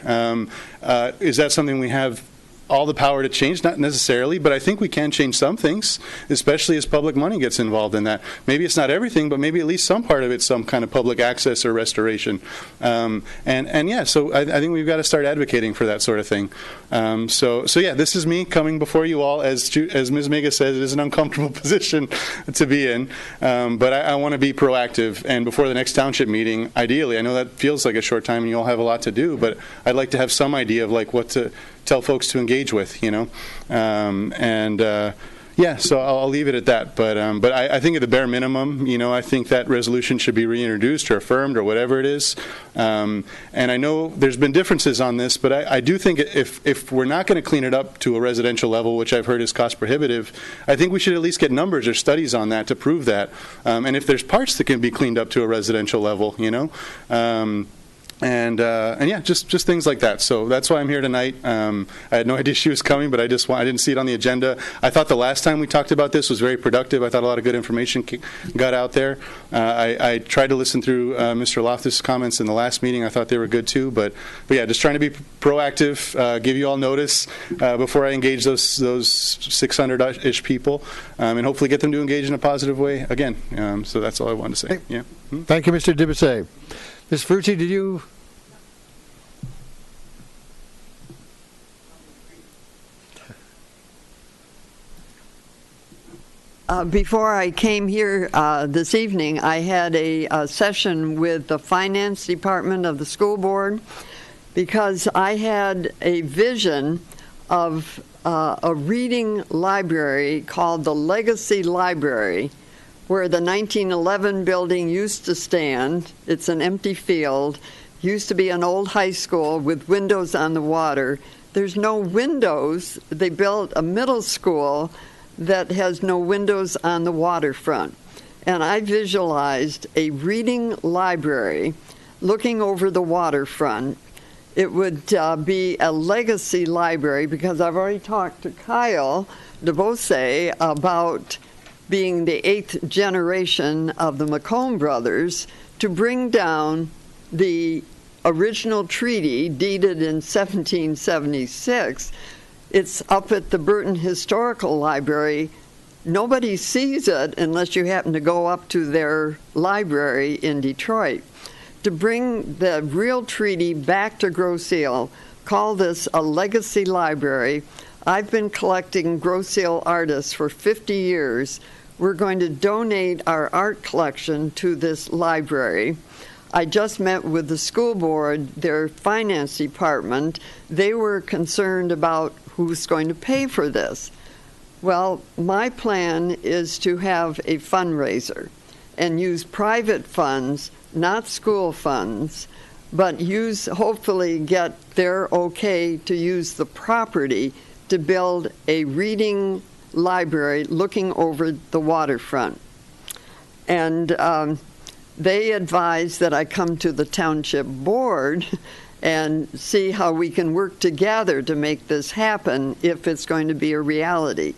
Is that something we have all the power to change? Not necessarily, but I think we can change some things, especially as public money gets involved in that. Maybe it's not everything, but maybe at least some part of it's some kind of public access or restoration. So I think we've got to start advocating for that sort of thing. So this is me coming before you all. As Ms. Mega says, it is an uncomfortable position to be in, but I want to be proactive. And before the next township meeting, ideally, I know that feels like a short time and you all have a lot to do, but I'd like to have some idea of what to tell folks to engage with, so I'll leave it at that. But I think at the bare minimum, I think that resolution should be reintroduced or affirmed or whatever it is. And I know there's been differences on this, but I do think if we're not going to clean it up to a residential level, which I've heard is cost prohibitive, I think we should at least get numbers or studies on that to prove that. And if there's parts that can be cleaned up to a residential level, just things like that. So that's why I'm here tonight. I had no idea she was coming, but I didn't see it on the agenda. I thought the last time we talked about this was very productive. I thought a lot of good information got out there. I tried to listen through Mr. Loftus' comments in the last meeting. I thought they were good too. But yeah, just trying to be proactive, give you all notice before I engage those 600-ish people, and hopefully get them to engage in a positive way again. So that's all I wanted to say. Yeah. Thank you, Mr. Dibicet. Ms. Frucci, did you? Before I came here this evening, I had a session with the finance department of the school board because I had a vision of a reading library called the Legacy Library, where the 1911 building used to stand. It's an empty field. Used to be an old high school with windows on the water. There's no windows. They built a middle school that has no windows on the waterfront. And I visualized a reading library looking over the waterfront. It would be a legacy library because I've already talked to Kyle DeBose about being the 8th generation of the McComb brothers to bring down the original treaty deeded in 1776. It's up at the Burton Historical Library. Nobody sees it unless you happen to go up to their library in Detroit. to bring the real treaty back to Grosse Ile, call this a legacy library. I've been collecting Grosse Ile artists for 50 years. We're going to donate our art collection to this library. I just met with the school board, their finance department. They were concerned about who's going to pay for this. Well, my plan is to have a fundraiser and use private funds, not school funds, but hopefully get their okay to use the property to build a reading library looking over the waterfront. And they advised that I come to the township board and see how we can work together to make this happen if it's going to be a reality.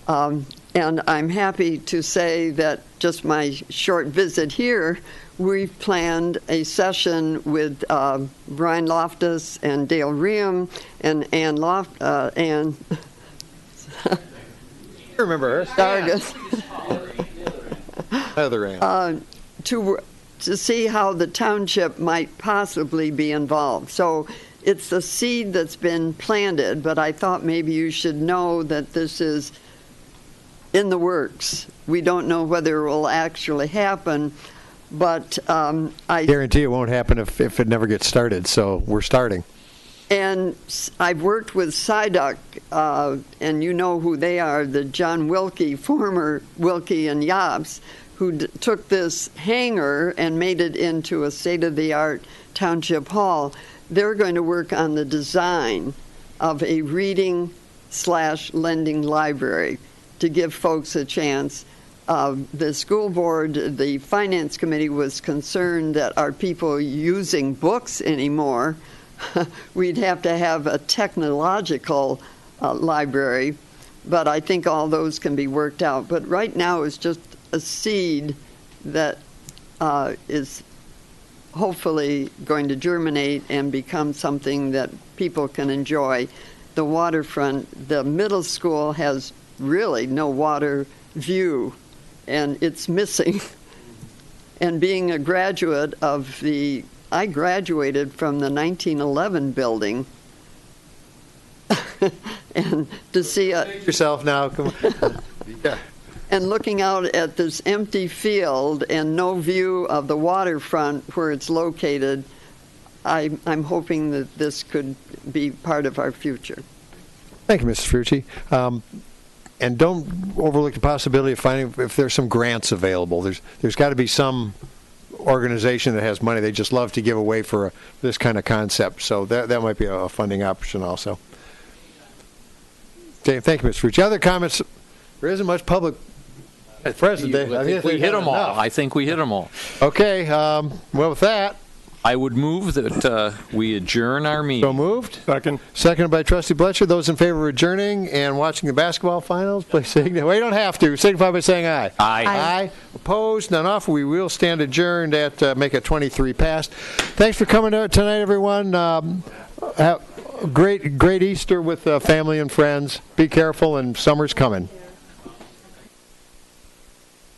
And I'm happy to say that just my short visit here, we've planned a session with Brian Loftus and Dale Riem and Ann Ann. I remember her. Dargis. Other Ann. To see how the township might possibly be involved. So it's a seed that's been planted, but I thought maybe you should know that this is in the works. We don't know whether it will actually happen, but I guarantee it won't happen if it never gets started, so we're starting. And I've worked with SIDUC, and you know who they are, the John Wilkie, former Wilkie and Yobs, who took this hangar and made it into a state-of-the-art township hall. They're going to work on the design of a reading/lending library to give folks a chance. The school board, the finance committee was concerned that are people using books anymore? We'd have to have a technological library, but I think all those can be worked out. But right now it's just a seed that is hopefully going to germinate and become something that people can enjoy. The waterfront, the middle school has really no water view, and it's missing. And being a graduate of I graduated from the 1911 building, and to see yourself now. Come on. Yeah. And looking out at this empty field and no view of the waterfront where it's located, I'm hoping that this could be part of our future. Thank you, Mrs. Frucci. And don't overlook the possibility of finding if there's some grants available. There's got to be some organization that has money they just love to give away for this kind of concept. So that might be a funding option also. Okay, thank you, Mr. Frucci. Other comments? There isn't much public at present. I think we hit them all. I think we hit them all. Okay, well, with that, I would move that we adjourn our meeting. So moved. Second. Seconded by Trustee Bletcher. Those in favor of adjourning and watching the basketball finals, please signify. Well, you don't have to. Signify by saying aye. Aye. Aye. Opposed? None off. We will stand adjourned at make it 23 past. Thanks for coming out tonight, everyone. Have a great Easter with family and friends. Be careful, and summer's coming.